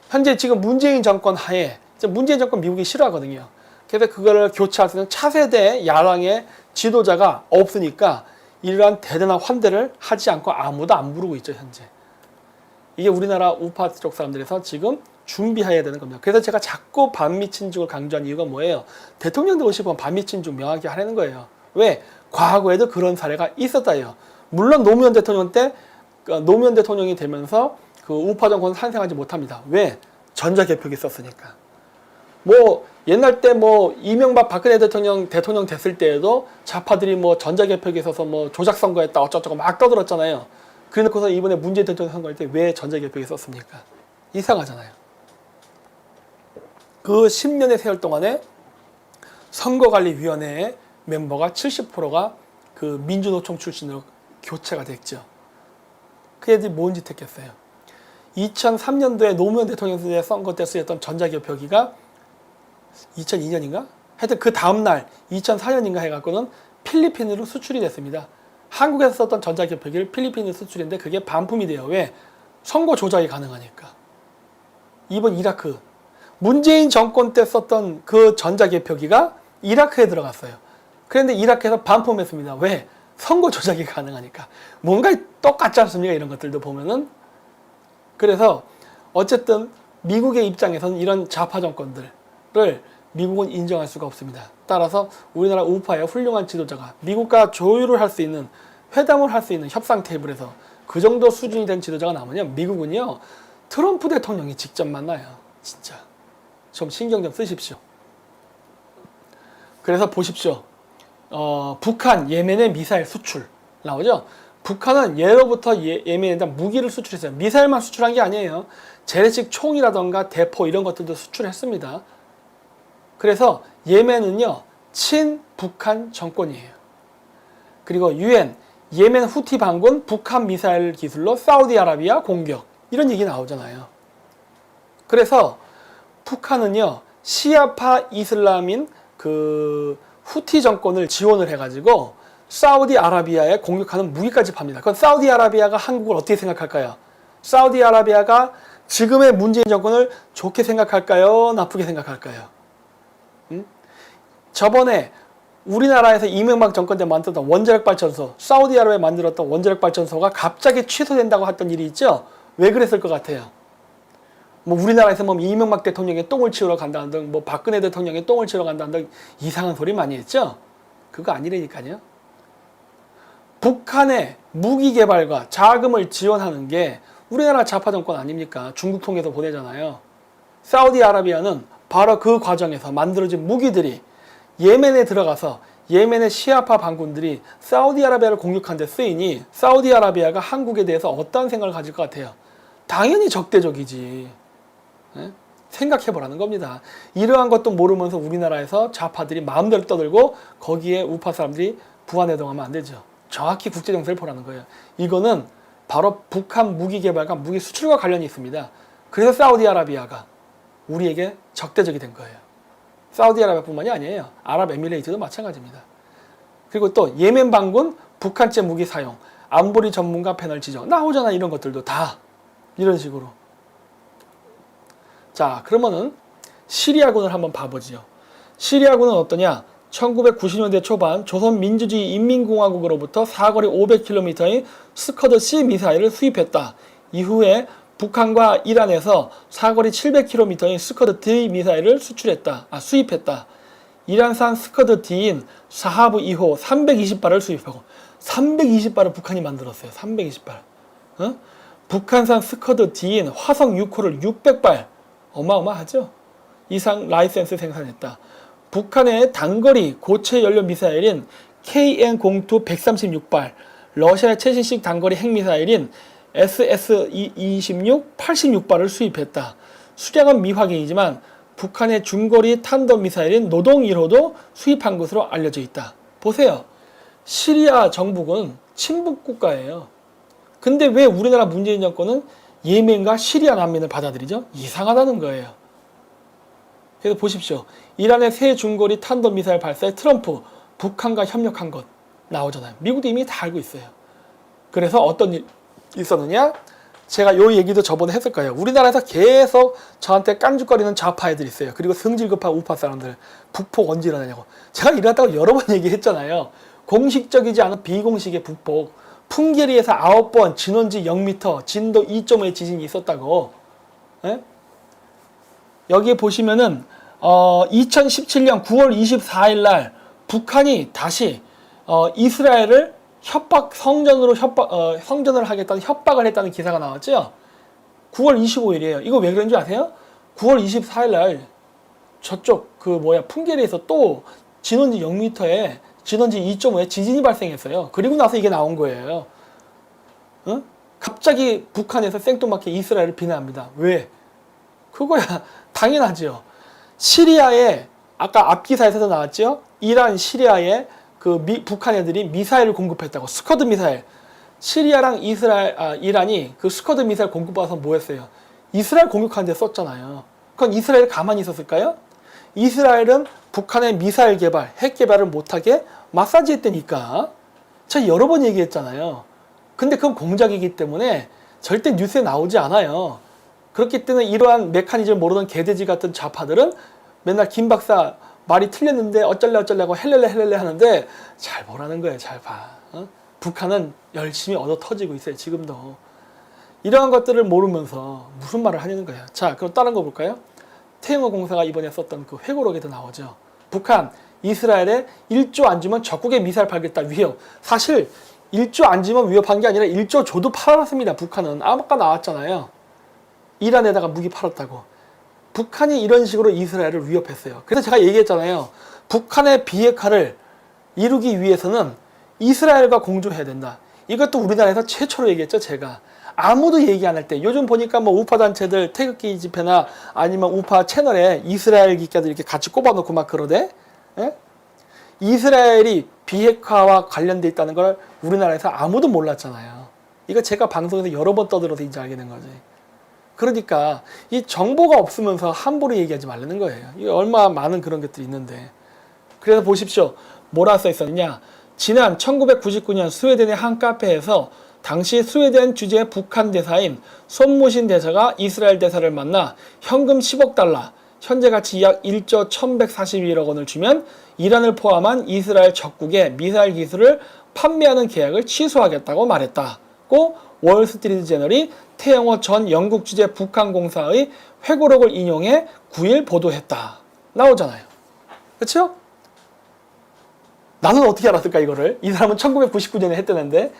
Speaker 1: 현재 지금 문재인 정권 하에 문재인 정권 미국이 싫어하거든요. 그래서 그거를 교체할 수 있는 차세대 야당의 지도자가 없으니까 이러한 대단한 환대를 하지 않고 아무도 안 부르고 있죠, 현재. 이게 우리나라 우파 쪽 사람들에서 지금 준비해야 되는 겁니다. 그래서 제가 자꾸 반미친중을 강조한 이유가 뭐예요? 대통령도 오시고 반미친중 명하게 하라는 거예요. 왜? 과거에도 그런 사례가 있었다요. 물론 노무현 대통령 때 노무현 대통령이 되면서 그 우파 정권은 탄생하지 못합니다. 왜? 전자개표기 썼으니까. 뭐 옛날 때 뭐 이명박 박근혜 대통령 됐을 때에도 좌파들이 뭐 전자개표기에 있어서 뭐 조작 선거했다 어쩌고저쩌고 막 떠들었잖아요. 그래놓고서 이번에 문재인 대통령 선거할 때 왜 전자개표기 썼습니까? 이상하잖아요. 그 10년의 세월 동안에 선거관리위원회의 멤버가 70%가 그 민주노총 출신으로 교체가 됐죠. 그 애들이 뭔 짓 했겠어요? 2003년도에 노무현 대통령 선거 때 쓰였던 전자개표기가 2002년인가? 하여튼 그 다음날 2004년인가 해갖고는 필리핀으로 수출이 됐습니다. 한국에서 썼던 전자개표기를 필리핀으로 수출했는데 그게 반품이 돼요. 왜? 선거 조작이 가능하니까. 이번 이라크 문재인 정권 때 썼던 그 전자개표기가 이라크에 들어갔어요. 그런데 이라크에서 반품했습니다. 왜? 선거 조작이 가능하니까. 뭔가 똑같지 않습니까? 이런 것들도 보면은. 그래서 어쨌든 미국의 입장에서는 이런 좌파 정권들을 미국은 인정할 수가 없습니다. 따라서 우리나라 우파의 훌륭한 지도자가 미국과 조율을 할 수 있는 회담을 할 수 있는 협상 테이블에서 그 정도 수준이 된 지도자가 나오면 미국은요 트럼프 대통령이 직접 만나요. 진짜 좀 신경 좀 쓰십시오. 그래서 보십시오. 북한 예멘의 미사일 수출 나오죠. 북한은 예로부터 예멘에다 무기를 수출했어요. 미사일만 수출한 게 아니에요. 재래식 총이라던가 대포 이런 것들도 수출했습니다. 그래서 예멘은요 친북한 정권이에요. 그리고 유엔 예멘 후티 반군 북한 미사일 기술로 사우디아라비아 공격 이런 얘기 나오잖아요. 그래서 북한은요 시아파 이슬람인 그 후티 정권을 지원을 해가지고 사우디아라비아에 공격하는 무기까지 팝니다. 그럼 사우디아라비아가 한국을 어떻게 생각할까요? 사우디아라비아가 지금의 문재인 정권을 좋게 생각할까요? 나쁘게 생각할까요? 저번에 우리나라에서 이명박 정권 때 만들었던 원자력 발전소, 사우디아라비아에 만들었던 원자력 발전소가 갑자기 취소된다고 했던 일이 있죠? 왜 그랬을 것 같아요? 뭐 우리나라에서 뭐 이명박 대통령의 똥을 치우러 간다는 등, 뭐 박근혜 대통령의 똥을 치우러 간다는 등 이상한 소리 많이 했죠? 그거 아니라니까요. 북한의 무기 개발과 자금을 지원하는 게 우리나라 좌파 정권 아닙니까? 중국 통해서 보내잖아요. 사우디아라비아는 바로 그 과정에서 만들어진 무기들이 예멘에 들어가서 예멘의 시아파 반군들이 사우디아라비아를 공격한 데 쓰이니 사우디아라비아가 한국에 대해서 어떤 생각을 가질 것 같아요? 당연히 적대적이지. 네? 생각해보라는 겁니다. 이러한 것도 모르면서 우리나라에서 좌파들이 마음대로 떠들고 거기에 우파 사람들이 부안해동하면 안 되죠. 정확히 국제정세를 보라는 거예요. 이거는 바로 북한 무기 개발과 무기 수출과 관련이 있습니다. 그래서 사우디아라비아가 우리에게 적대적이 된 거예요. 사우디아라비아뿐만이 아니에요. 아랍에미레이트도 마찬가지입니다. 그리고 또 예멘 반군 북한제 무기 사용, 안보리 전문가 패널 지정 나오잖아. 이런 것들도 다 이런 식으로. 자, 그러면은 시리아군을 한번 봐보지요. 시리아군은 어떠냐? 1990년대 초반 조선민주주의 인민공화국으로부터 사거리 500km의 스커드 C 미사일을 수입했다. 이후에 북한과 이란에서 사거리 700km의 스커드 D 미사일을 수입했다. 이란산 스커드 D인 사하브 2호 320발을 수입하고 320발을 북한이 만들었어요. 320발. 어? 북한산 스커드 D인 화성 6호를 600발. 어마어마하죠? 이상 라이센스 생산했다. 북한의 단거리 고체 연료 미사일인 KN-02 136발, 러시아의 최신식 단거리 핵미사일인 SS-26 86발을 수입했다. 수량은 미확인이지만 북한의 중거리 탄도 미사일인 노동 1호도 수입한 것으로 알려져 있다. 보세요. 시리아 정부군 친북 국가예요. 근데 왜 우리나라 문재인 정권은 예멘과 시리아 난민을 받아들이죠? 이상하다는 거예요. 그래서 보십시오. 이란의 새 중거리 탄도미사일 발사에 트럼프, 북한과 협력한 것 나오잖아요. 미국도 이미 다 알고 있어요. 그래서 어떤 일이 있었느냐? 제가 요 얘기도 저번에 했을 거예요. 우리나라에서 계속 저한테 깐죽거리는 좌파 애들 있어요. 그리고 성질급한 우파 사람들. 북폭 언제 일어나냐고. 제가 일어났다고 여러 번 얘기했잖아요. 공식적이지 않은 비공식의 북폭. 풍계리에서 9번 진원지 0m, 진도 2.5의 지진이 있었다고. 예? 여기에 보시면은 2017년 9월 24일 날 북한이 다시 이스라엘을 성전을 하겠다는 협박을 했다는 기사가 나왔죠. 9월 25일이에요. 이거 왜 그런지 아세요? 9월 24일 날 저쪽 풍계리에서 또 진원지 0m에 진원지 2.5에 지진이 발생했어요. 그리고 나서 이게 나온 거예요. 어? 갑자기 북한에서 생뚱맞게 이스라엘을 비난합니다. 왜? 그거야 당연하죠. 시리아에 아까 앞기사에서도 나왔죠. 이란 시리아에 북한 애들이 미사일을 공급했다고. 스커드 미사일. 시리아랑 이란이 그 스커드 미사일 공급받아서 뭐 했어요? 이스라엘 공격하는 데 썼잖아요. 그건 이스라엘 가만히 있었을까요? 이스라엘은 북한의 미사일 개발, 핵 개발을 못하게 마사지 했다니까. 제가 여러 번 얘기했잖아요. 근데 그건 공작이기 때문에 절대 뉴스에 나오지 않아요. 그렇기 때문에 이러한 메커니즘을 모르는 개돼지 같은 좌파들은 맨날 김 박사 말이 틀렸는데 어쩌려고 헬렐레 하는데 잘 보라는 거예요. 잘 봐. 북한은 열심히 얻어 터지고 있어요. 지금도. 이러한 것들을 모르면서 무슨 말을 하냐는 거예요. 자, 그럼 다른 거 볼까요? 태영호 공사가 이번에 썼던 그 회고록에도 나오죠. 북한, 이스라엘에 1조 안 주면 적국에 미사일 팔겠다 위협. 사실 1조 안 주면 위협한 게 아니라 1조 줘도 팔았습니다. 북한은. 아까 나왔잖아요. 이란에다가 무기 팔았다고. 북한이 이런 식으로 이스라엘을 위협했어요. 그래서 제가 얘기했잖아요. 북한의 비핵화를 이루기 위해서는 이스라엘과 공조해야 된다. 이것도 우리나라에서 최초로 얘기했죠. 제가. 아무도 얘기 안 할 때 요즘 보니까 뭐 우파 단체들 태극기 집회나 아니면 우파 채널에 이스라엘 기자들 이렇게 같이 꼽아놓고 막 그러대. 예? 이스라엘이 비핵화와 관련돼 있다는 걸 우리나라에서 아무도 몰랐잖아요. 이거 제가 방송에서 여러 번 떠들어서 이제 알게 된 거지. 그러니까 이 정보가 없으면서 함부로 얘기하지 말라는 거예요. 이 얼마나 많은 그런 것들이 있는데. 그래서 보십시오. 뭐라 써 있었느냐. 지난 1999년 스웨덴의 한 카페에서 당시 스웨덴 주재 북한 대사인 손무신 대사가 이스라엘 대사를 만나 현금 10억 달러, 현재 가치 약 1조 1141억 원을 주면 이란을 포함한 이스라엘 적국에 미사일 기술을 판매하는 계약을 취소하겠다고 말했다고 월스트리트 저널이 태영호 전 영국 주재 북한공사의 회고록을 인용해 9일 보도했다. 나오잖아요. 그렇죠? 나는 어떻게 알았을까 이거를? 이 사람은 1999년에 했다는데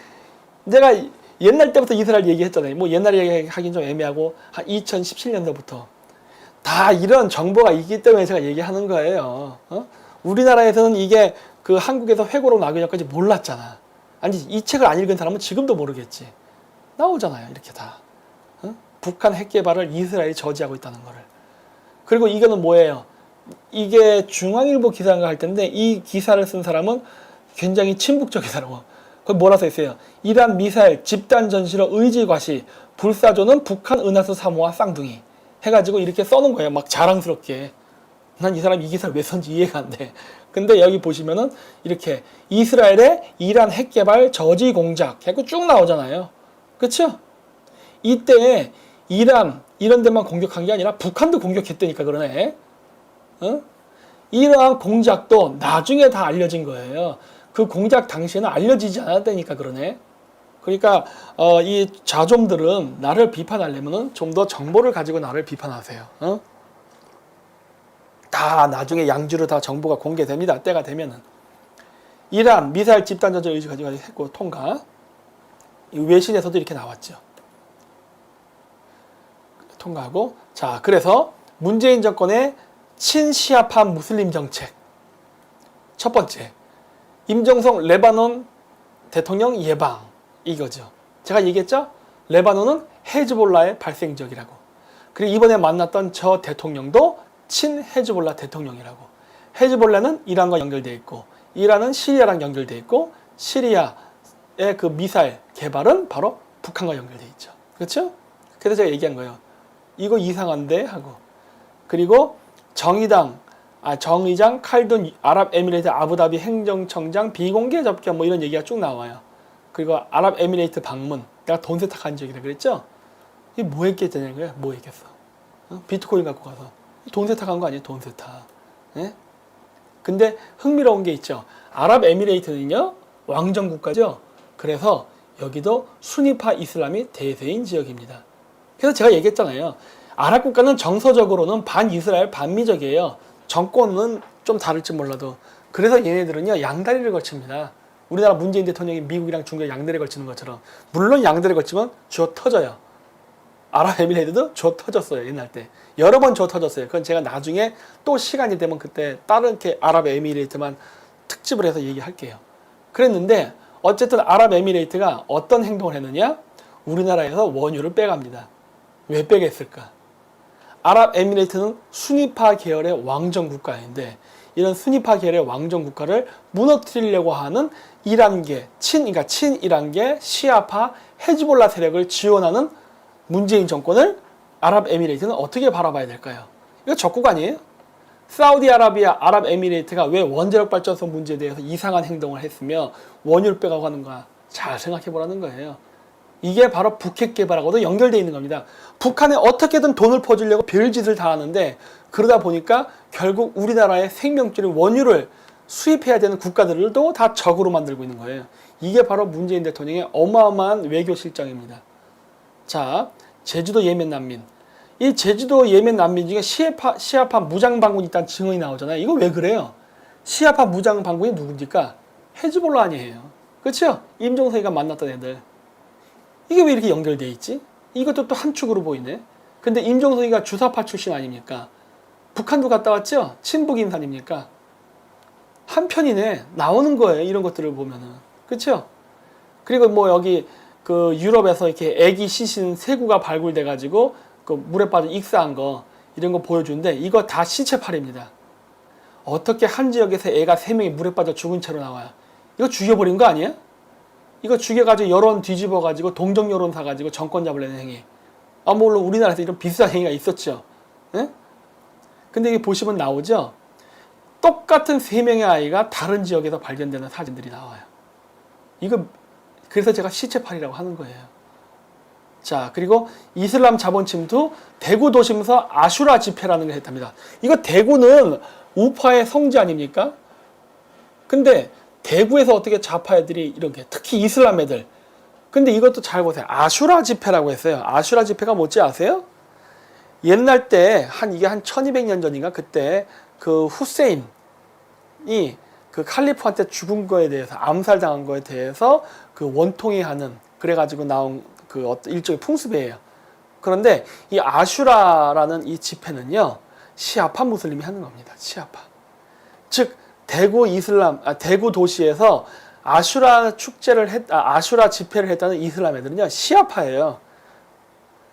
Speaker 1: 내가 옛날 때부터 이스라엘 얘기했잖아요. 뭐 옛날 얘기하긴 좀 애매하고 한 2017년도부터 다 이런 정보가 있기 때문에 제가 얘기하는 거예요. 우리나라에서는 이게 그 한국에서 회고록 나기 전까지 몰랐잖아. 아니 이 책을 안 읽은 사람은 지금도 모르겠지. 나오잖아요. 이렇게 다. 북한 핵 개발을 이스라엘이 저지하고 있다는 거를. 그리고 이거는 뭐예요? 이게 중앙일보 기사인가 할 텐데 이 기사를 쓴 사람은 굉장히 친북적인 사람이고 거기 뭐라 써 있어요? 이란 미사일 집단 전시로 의지 과시 불사조는 북한 은하수 3호와 쌍둥이 해가지고 이렇게 써놓은 거예요. 막 자랑스럽게. 난 이 사람 이 기사를 왜 썼는지 이해가 안 돼. 근데 여기 보시면은 이렇게 이스라엘의 이란 핵 개발 저지 공작 해고 쭉 나오잖아요. 그쵸? 이때 이런 데만 공격한 게 아니라 북한도 공격했다니까 그러네. 이러한 공작도 나중에 다 알려진 거예요. 그 공작 당시에는 알려지지 않았다니까 그러네. 그러니까 이 자좀들은 나를 비판하려면은 좀 더 정보를 가지고 나를 비판하세요. 다 나중에 양주로 다 정보가 공개됩니다. 때가 되면은. 이란 미사일 집단 전쟁 의지 가지고 했고 통과. 외신에서도 이렇게 나왔죠. 통과하고 자 그래서 문재인 정권의 친시아파 무슬림 정책 첫 번째 임정성 레바논 대통령 예방 이거죠. 제가 얘기했죠? 레바논은 헤즈볼라의 발생 지역이라고. 그리고 이번에 만났던 저 대통령도 친 헤즈볼라 대통령이라고. 헤즈볼라는 이란과 연결되어 있고 이란은 시리아랑 연결되어 있고 시리아의 그 미사일 개발은 바로 북한과 연결되어 있죠. 그렇죠? 그래서 제가 얘기한 거예요. 이거 이상한데 하고. 그리고 정의장 칼둔 아랍에미레이트 아부다비 행정청장 비공개 접견 뭐 이런 얘기가 쭉 나와요. 그리고 아랍에미레이트 방문 내가 돈 세탁한 적이라 그랬죠? 이게 뭐 했겠다는 거야? 뭐 했겠어? 비트코인 갖고 가서 돈 세탁한 거 아니에요? 돈 세탁. 예? 근데 흥미로운 게 있죠. 아랍에미레이트는요 왕정 국가죠. 그래서 여기도 수니파 이슬람이 대세인 지역입니다. 그래서 제가 얘기했잖아요. 아랍 국가는 정서적으로는 반이스라엘 반미적이에요. 정권은 좀 다를지 몰라도. 그래서 얘네들은요 양다리를 걸칩니다. 우리나라 문재인 대통령이 미국이랑 중국에 양다리 걸치는 것처럼. 물론 양다리 걸치면 쥐어 터져요. 아랍에미레이트도 쥐어 터졌어요. 옛날 때. 여러 번 쥐어 터졌어요. 그건 제가 나중에 또 시간이 되면 그때 다른 아랍에미레이트만 특집을 해서 얘기할게요. 그랬는데 어쨌든 아랍에미레이트가 어떤 행동을 했느냐? 우리나라에서 원유를 빼갑니다. 왜 빼겠을까? 아랍에미레이트는 수니파 계열의 왕정 국가인데 이런 수니파 계열의 왕정 국가를 무너뜨리려고 하는 이란계, 그러니까 친이란계 시아파 헤즈볼라 세력을 지원하는 문재인 정권을 아랍에미레이트는 어떻게 바라봐야 될까요? 이거 적국 아니에요? 사우디아라비아, 아랍에미레이트가 왜 원자력 발전소 문제에 대해서 이상한 행동을 했으며 원유를 빼가고 하는가 잘 생각해 보라는 거예요. 이게 바로 북핵 개발하고도 연결되어 있는 겁니다. 북한에 어떻게든 돈을 퍼주려고 별짓을 다 하는데 그러다 보니까 결국 우리나라의 생명줄인 원유를 수입해야 되는 국가들도 다 적으로 만들고 있는 거예요. 이게 바로 문재인 대통령의 어마어마한 외교 실정입니다. 자, 제주도 예멘 난민. 이 제주도 예멘 난민 중에 시아파 무장 반군이 있다는 증언이 나오잖아요. 이거 왜 그래요? 시아파 무장 반군이 누굽니까? 헤즈볼라 아니에요. 그렇죠? 임종석이가 만났던 애들. 이게 왜 이렇게 연결되어 있지? 이것도 또 한 축으로 보이네. 근데 임종석이가 주사파 출신 아닙니까? 북한도 갔다 왔죠? 친북 인사 아닙니까? 한편이네. 나오는 거예요. 이런 것들을 보면은. 그렇죠? 그리고 뭐 여기 그 유럽에서 이렇게 애기 시신 세구가 발굴돼 가지고 그 물에 빠져 익사한 거 이런 거 보여주는데 이거 다 시체팔입니다. 어떻게 한 지역에서 애가 3명이 물에 빠져 죽은 채로 나와요? 이거 죽여버린 거 아니에요? 이거 죽여가지고 여론 뒤집어가지고 동정 여론 사가지고 정권 잡으려는 행위. 물론 우리나라에서 이런 비슷한 행위가 있었죠. 예? 근데 이게 보시면 나오죠? 똑같은 3명의 아이가 다른 지역에서 발견되는 사진들이 나와요. 이거 그래서 제가 시체팔이라고 하는 거예요. 자, 그리고 이슬람 자본 침투, 대구 도심에서 아슈라 집회라는 걸 했답니다. 이거 대구는 우파의 성지 아닙니까? 근데 대구에서 어떻게 좌파 애들이 이렇게, 특히 이슬람 애들. 근데 이것도 잘 보세요. 아슈라 집회라고 했어요. 아슈라 집회가 뭔지 아세요? 옛날 때, 이게 한 1200년 전인가? 그때 그 후세인이 그 칼리프한테 죽은 거에 대해서, 암살당한 거에 대해서 그 원통이 하는, 그래가지고 나온 그 어떤 일종의 풍습이에요. 그런데 이 아슈라라는 이 집회는요, 시아파 무슬림이 하는 겁니다. 시아파. 즉, 대구 도시에서 아슈라 아슈라 집회를 했다는 이슬람 애들은요, 시아파예요.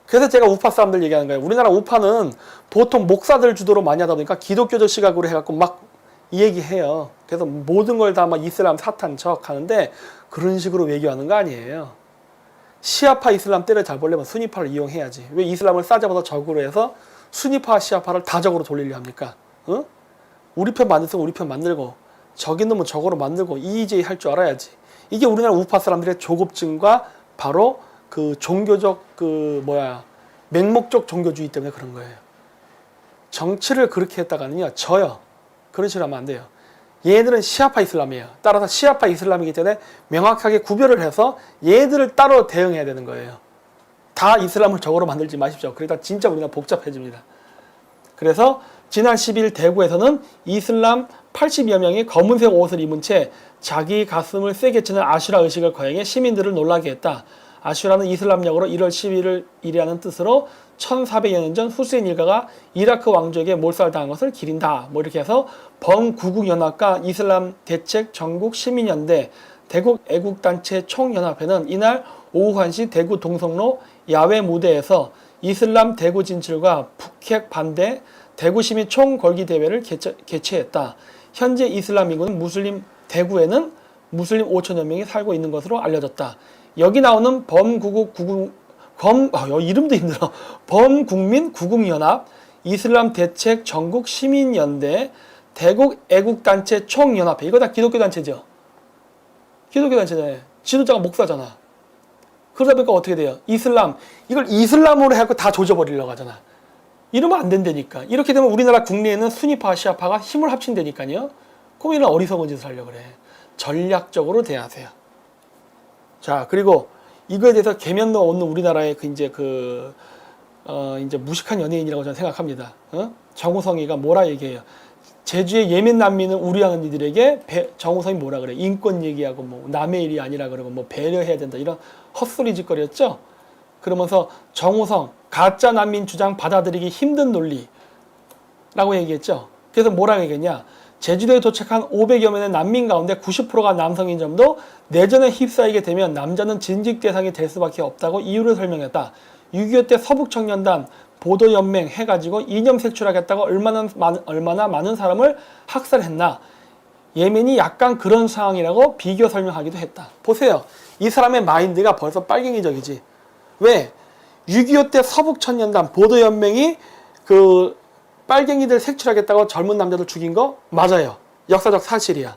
Speaker 1: 그래서 제가 우파 사람들 얘기하는 거예요. 우리나라 우파는 보통 목사들 주도로 많이 하다 보니까 기독교적 시각으로 해갖고 막 이 얘기해요. 그래서 모든 걸 다 막 이슬람 사탄 척 하는데 그런 식으로 외교하는 거 아니에요. 시아파 이슬람 때를 잘 보려면 수니파를 이용해야지. 왜 이슬람을 싸잡아서 적으로 해서 수니파 시아파를 다 적으로 돌리려 합니까? 어? 우리 편 만들면 우리 편 만들고 적인 놈은 적으로 만들고 EJ 할 줄 알아야지. 이게 우리나라 우파 사람들의 조급증과 바로 그 종교적 맹목적 종교주의 때문에 그런 거예요. 정치를 그렇게 했다가는요, 져요. 그런 식으로 하면 안 돼요. 얘네들은 시아파 이슬람이에요. 따라서 시아파 이슬람이기 때문에 명확하게 구별을 해서 얘들을 따로 대응해야 되는 거예요. 다 이슬람을 적으로 만들지 마십시오. 그러다 진짜 우리가 복잡해집니다. 그래서 지난 10일 대구에서는 이슬람 80여 명이 검은색 옷을 입은 채 자기 가슴을 세게 치는 아슈라 의식을 거행해 시민들을 놀라게 했다. 아슈라는 이슬람 역으로 1월 11일이라는 뜻으로 1400여 년 전 후세인 일가가 이라크 왕족에게 몰살당한 것을 기린다. 이렇게 해서 범구국연합과 이슬람 대책 전국 시민연대 대국 애국단체 총연합회는 이날 오후 1시 대구 동성로 야외 무대에서 이슬람 대구 진출과 북핵 반대 대구 시민 총궐기 대회를 개최했다. 현재 이슬람 인구는 대구에는 무슬림 5천여 명이 살고 있는 것으로 알려졌다. 여기 나오는 이름도 힘들어. 범국민 구국연합, 이슬람 대책 전국 시민연대, 대국 애국단체 총연합회. 이거 다 기독교 단체죠. 기독교 단체잖아요. 지도자가 목사잖아. 그러다 보니까 어떻게 돼요? 이걸 이슬람으로 해갖고 다 조져버리려고 하잖아. 이러면 안 된다니까. 이렇게 되면 우리나라 국내에는 수니파, 시아파가 힘을 합친다니까요. 그럼 이런 어리석은 짓을 하려고 그래. 전략적으로 대하세요. 자, 그리고 이거에 대해서 개면도 없는 우리나라의 이제 무식한 연예인이라고 저는 생각합니다. 정우성이가 뭐라 얘기해요? 제주의 예멘 난민을 우려하는 이들에게 정우성이 뭐라 그래? 인권 얘기하고 남의 일이 아니라 그러고 배려해야 된다. 이런 헛소리 짓거리였죠? 그러면서 정우성, 가짜 난민 주장 받아들이기 힘든 논리라고 얘기했죠? 그래서 뭐라고 얘기했냐? 제주도에 도착한 500여 명의 난민 가운데 90%가 남성인 점도 내전에 휩싸이게 되면 남자는 진직 대상이 될 수밖에 없다고 이유를 설명했다. 6.25 때 서북청년단 보도연맹 해가지고 이념 색출하겠다고 얼마나 많은 사람을 학살했나. 예멘이 약간 그런 상황이라고 비교 설명하기도 했다. 보세요. 이 사람의 마인드가 벌써 빨갱이적이지. 왜? 6.25 때 서북청년단 보도연맹이 빨갱이들 색출하겠다고 젊은 남자들 죽인 거 맞아요. 역사적 사실이야.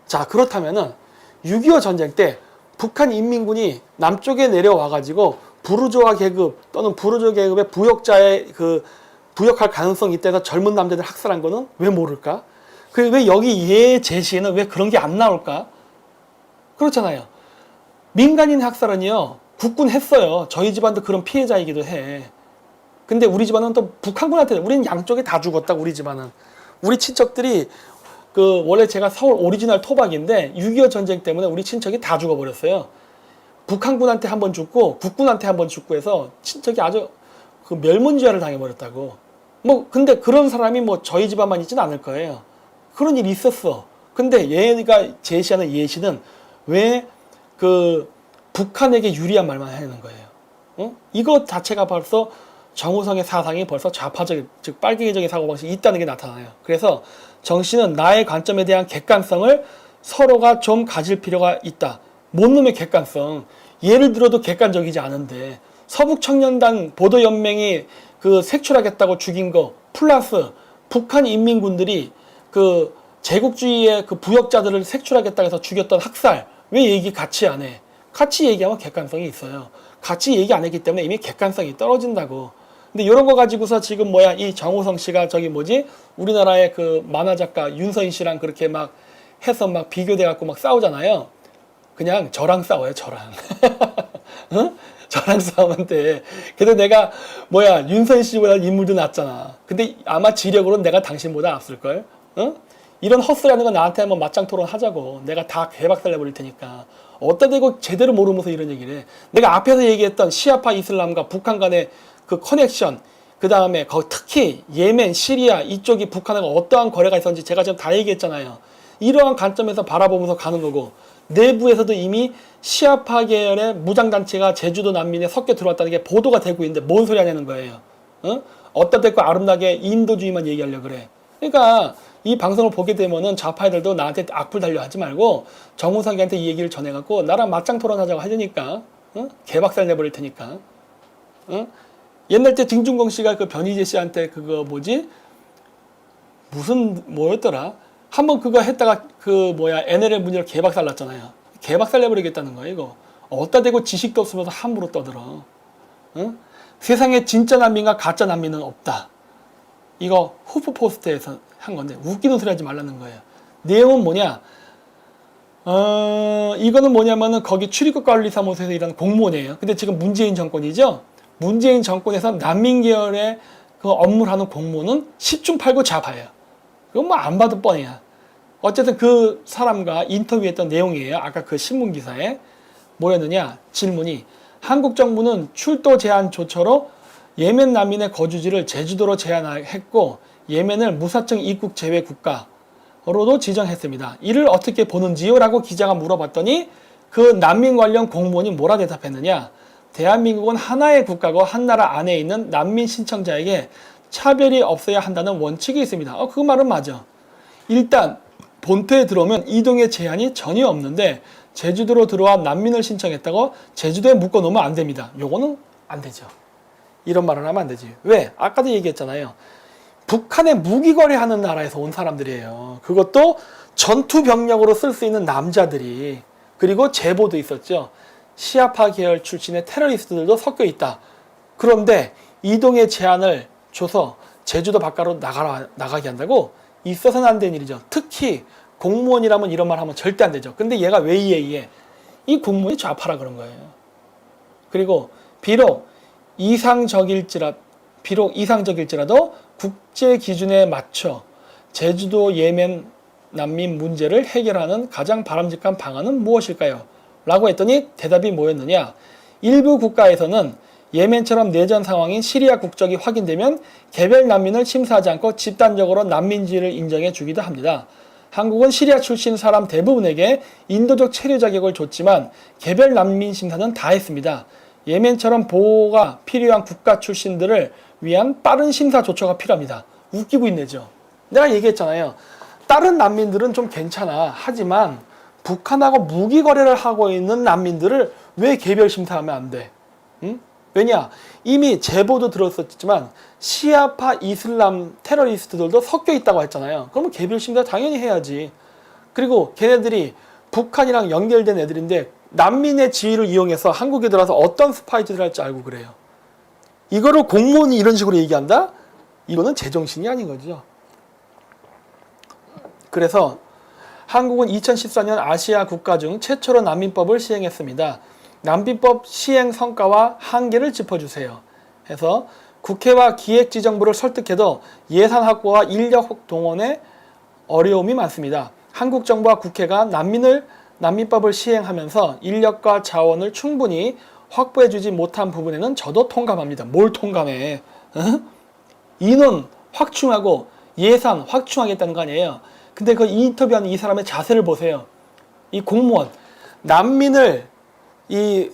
Speaker 1: 자, 그렇다면은 6.25 전쟁 때 북한 인민군이 남쪽에 내려와가지고 부르주아 계급 또는 부르주아 계급의 부역할 가능성이 있다해서 젊은 남자들 학살한 거는 왜 모를까? 왜 여기 얘 제시에는 왜 그런 게 안 나올까? 그렇잖아요. 민간인 학살은요, 국군 했어요. 저희 집안도 그런 피해자이기도 해. 근데 우리 집안은 또 북한군한테, 우리는 양쪽에 다 죽었다, 우리 집안은. 우리 친척들이, 원래 제가 서울 오리지널 토박인데, 6.25 전쟁 때문에 우리 친척이 다 죽어버렸어요. 북한군한테 한 번 죽고, 국군한테 한 번 죽고 해서, 친척이 아주 멸문지화를 당해버렸다고. 근데 그런 사람이 저희 집안만 있지는 않을 거예요. 그런 일이 있었어. 근데 얘가 제시하는 예시는 왜 북한에게 유리한 말만 하는 거예요. 이거 자체가 벌써 정우성의 사상이 벌써 좌파적, 즉 빨갱이적인 사고방식이 있다는 게 나타나요. 그래서 정 씨는 나의 관점에 대한 객관성을 서로가 좀 가질 필요가 있다. 뭔 놈의 객관성? 예를 들어도 객관적이지 않은데 서북청년단 보도연맹이 색출하겠다고 죽인 거 플러스 북한 인민군들이 제국주의의 부역자들을 색출하겠다고 해서 죽였던 학살 왜 얘기 같이 안 해? 같이 얘기하면 객관성이 있어요. 같이 얘기 안 했기 때문에 이미 객관성이 떨어진다고. 근데 이런 거 가지고서 지금 뭐야, 이 정우성 씨가 저기 뭐지, 우리나라의 그 만화 작가 윤서인 씨랑 그렇게 막 해서 막 비교돼 갖고 막 싸우잖아요. 그냥 저랑 싸워요, 저랑. 응? 저랑 싸우면 돼. 그래도 내가 뭐야, 윤서인 씨보다 인물도 낫잖아. 근데 아마 지력으로는 내가 당신보다 앞설걸. 응? 이런 헛소리하는 거 나한테 한번 맞짱 토론 하자고. 내가 다 개박살 내버릴 테니까. 어디다 대고 제대로 모르면서 이런 얘기를 해. 내가 앞에서 얘기했던 시아파 이슬람과 북한 간의 그 커넥션, 그 다음에 특히 예멘, 시리아 이쪽이 북한하고 어떠한 거래가 있었는지 제가 지금 다 얘기했잖아요. 이러한 관점에서 바라보면서 가는 거고, 내부에서도 이미 시아파 계열의 무장단체가 제주도 난민에 섞여 들어왔다는 게 보도가 되고 있는데 뭔 소리 하냐는 거예요. 어? 어디다 대고 아름다게 인도주의만 얘기하려고 그래. 그러니까 이 방송을 보게 되면은 좌파애들도 나한테 악플 달려 하지 말고 정우성이한테 이 얘기를 전해갖고 나랑 맞짱 토론하자고 하려니까, 개박살 내버릴 테니까. 옛날 때 김준공 씨가 그 변희재 씨한테 그거 뭐지, 무슨 뭐였더라, 한번 그거 했다가 그 뭐야 NLL 문제로 개박살 났잖아요. 개박살 내버리겠다는 거예요. 이거 어디다 대고 지식도 없으면서 함부로 떠들어. 세상에 진짜 난민과 가짜 난민은 없다. 이거 후프포스트에서 한 건데 웃기는 소리 하지 말라는 거예요. 내용은 뭐냐, 이거는 뭐냐면은 거기 출입국관리사무소에서 일하는 공무원이에요. 근데 지금 문재인 정권이죠. 문재인 정권에서 난민 계열의 그 업무를 하는 공무원은 10중 8구 좌파예요. 그건 뭐 안 봐도 뻔해요. 어쨌든 그 사람과 인터뷰했던 내용이에요. 아까 그 신문 기사에 뭐였느냐, 질문이 한국 정부는 출도 제한 조처로 예멘 난민의 거주지를 제주도로 제한했고 예멘을 무사증 입국 제외 국가로도 지정했습니다. 이를 어떻게 보는지요? 라고 기자가 물어봤더니 그 난민 관련 공무원이 뭐라 대답했느냐, 대한민국은 하나의 국가고 한 나라 안에 있는 난민 신청자에게 차별이 없어야 한다는 원칙이 있습니다. 그 말은 맞아. 일단 본토에 들어오면 이동의 제한이 전혀 없는데 제주도로 들어와 난민을 신청했다고 제주도에 묶어놓으면 안 됩니다. 요거는 안 되죠. 이런 말을 하면 안 되지. 왜? 아까도 얘기했잖아요. 북한에 무기 거래하는 나라에서 온 사람들이에요. 그것도 전투 병력으로 쓸 수 있는 남자들이. 그리고 제보도 있었죠. 시아파 계열 출신의 테러리스트들도 섞여 있다. 그런데 이동의 제한을 줘서 제주도 바깥으로 나가게 한다고? 있어서는 안 되는 일이죠. 특히 공무원이라면 이런 말 하면 절대 안 되죠. 근데 얘가 왜 이해? 이 공무원이 좌파라 그런 거예요. 그리고 비록 이상적일지라도 국제 기준에 맞춰 제주도 예멘 난민 문제를 해결하는 가장 바람직한 방안은 무엇일까요? 라고 했더니 대답이 뭐였느냐, 일부 국가에서는 예멘처럼 내전 상황인 시리아 국적이 확인되면 개별 난민을 심사하지 않고 집단적으로 난민지를 인정해 주기도 합니다. 한국은 시리아 출신 사람 대부분에게 인도적 체류 자격을 줬지만 개별 난민 심사는 다 했습니다. 예멘처럼 보호가 필요한 국가 출신들을 위한 빠른 심사 조처가 필요합니다. 웃기고 있네죠. 내가 얘기했잖아요. 다른 난민들은 좀 괜찮아. 하지만 북한하고 무기 거래를 하고 있는 난민들을 왜 개별 심사하면 안 돼? 응? 왜냐? 이미 제보도 들었었지만 시아파 이슬람 테러리스트들도 섞여 있다고 했잖아요. 그러면 개별 심사 당연히 해야지. 그리고 걔네들이 북한이랑 연결된 애들인데 난민의 지위를 이용해서 한국에 들어와서 어떤 스파이들을 할지 알고 그래요. 이거를 공무원이 이런 식으로 얘기한다? 이거는 제정신이 아닌 거죠. 그래서 한국은 2014년 아시아 국가 중 최초로 난민법을 시행했습니다. 난민법 시행 성과와 한계를 짚어주세요. 해서 국회와 기획지정부를 설득해도 예산 확보와 인력 동원에 어려움이 많습니다. 한국 정부와 국회가 난민법을 시행하면서 인력과 자원을 충분히 확보해주지 못한 부분에는 저도 통감합니다. 뭘 통감해? 인원 확충하고 예산 확충하겠다는 거 아니에요. 근데 그 인터뷰하는 이 사람의 자세를 보세요. 이 공무원, 난민을 이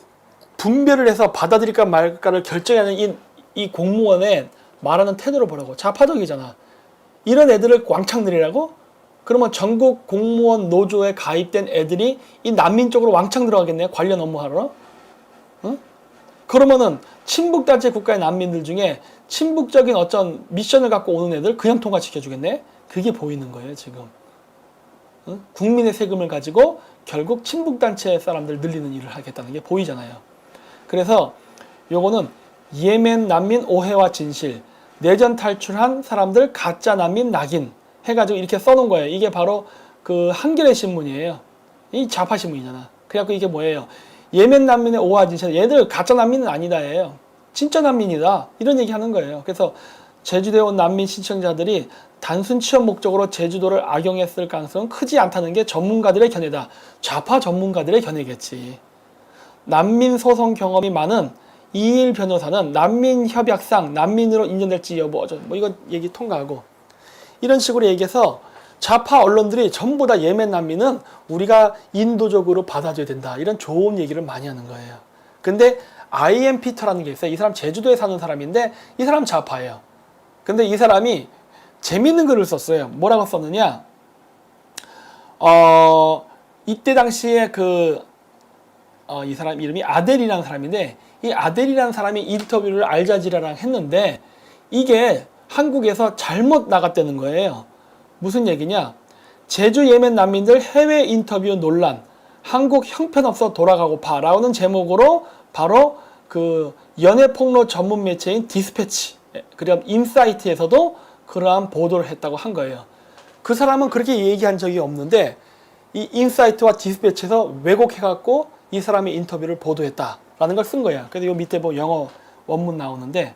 Speaker 1: 분별을 해서 받아들일까 말까를 결정하는 이 공무원의 말하는 태도를 보라고. 좌파적이잖아. 이런 애들을 왕창 늘리라고? 그러면 전국 공무원 노조에 가입된 애들이 이 난민 쪽으로 왕창 들어가겠네. 관련 업무 하러. 응? 그러면은 친북단체 국가의 난민들 중에 친북적인 어떤 미션을 갖고 오는 애들 그냥 통과시켜주겠네. 그게 보이는 거예요 지금. 응? 국민의 세금을 가지고 결국 친북단체 사람들 늘리는 일을 하겠다는 게 보이잖아요. 그래서 요거는 예멘 난민 오해와 진실, 내전 탈출한 사람들 가짜 난민 낙인 해가지고 이렇게 써놓은 거예요. 이게 바로 그 한겨레 신문이에요. 이 좌파 신문이잖아. 그래갖고 이게 뭐예요? 예멘 난민의 오해와 진실, 얘들 가짜 난민은 아니다예요. 진짜 난민이다. 이런 얘기 하는 거예요. 그래서 제주도에 온 난민 신청자들이 단순 취업 목적으로 제주도를 악용했을 가능성은 크지 않다는 게 전문가들의 견해다. 좌파 전문가들의 견해겠지. 난민 소송 경험이 많은 이일 변호사는 난민 협약상 난민으로 인정될지 여부 뭐 이거 얘기 통과하고 이런 식으로 얘기해서 좌파 언론들이 전부 다 예멘 난민은 우리가 인도적으로 받아줘야 된다. 이런 좋은 얘기를 많이 하는 거예요. 근데 I.M. 피터라는 게 있어요. 이 사람 제주도에 사는 사람인데 이 사람 좌파예요. 근데 이 사람이 재밌는 글을 썼어요. 뭐라고 썼느냐? 이때 당시에 이 사람 이름이 아델이라는 사람인데 이 아델이라는 사람이 인터뷰를 알자지라랑 했는데 이게 한국에서 잘못 나갔다는 거예요. 무슨 얘기냐? 제주 예멘 난민들 해외 인터뷰 논란, 한국 형편없어 돌아가고 파라는 제목으로 바로 그 연애폭로 전문 매체인 디스패치, 그리고 인사이트에서도 그러한 보도를 했다고 한 거예요. 그 사람은 그렇게 얘기한 적이 없는데 이 인사이트와 디스패치에서 왜곡해갖고 이 사람의 인터뷰를 보도했다라는 걸 쓴 거야. 그래서 이 밑에 뭐 영어 원문 나오는데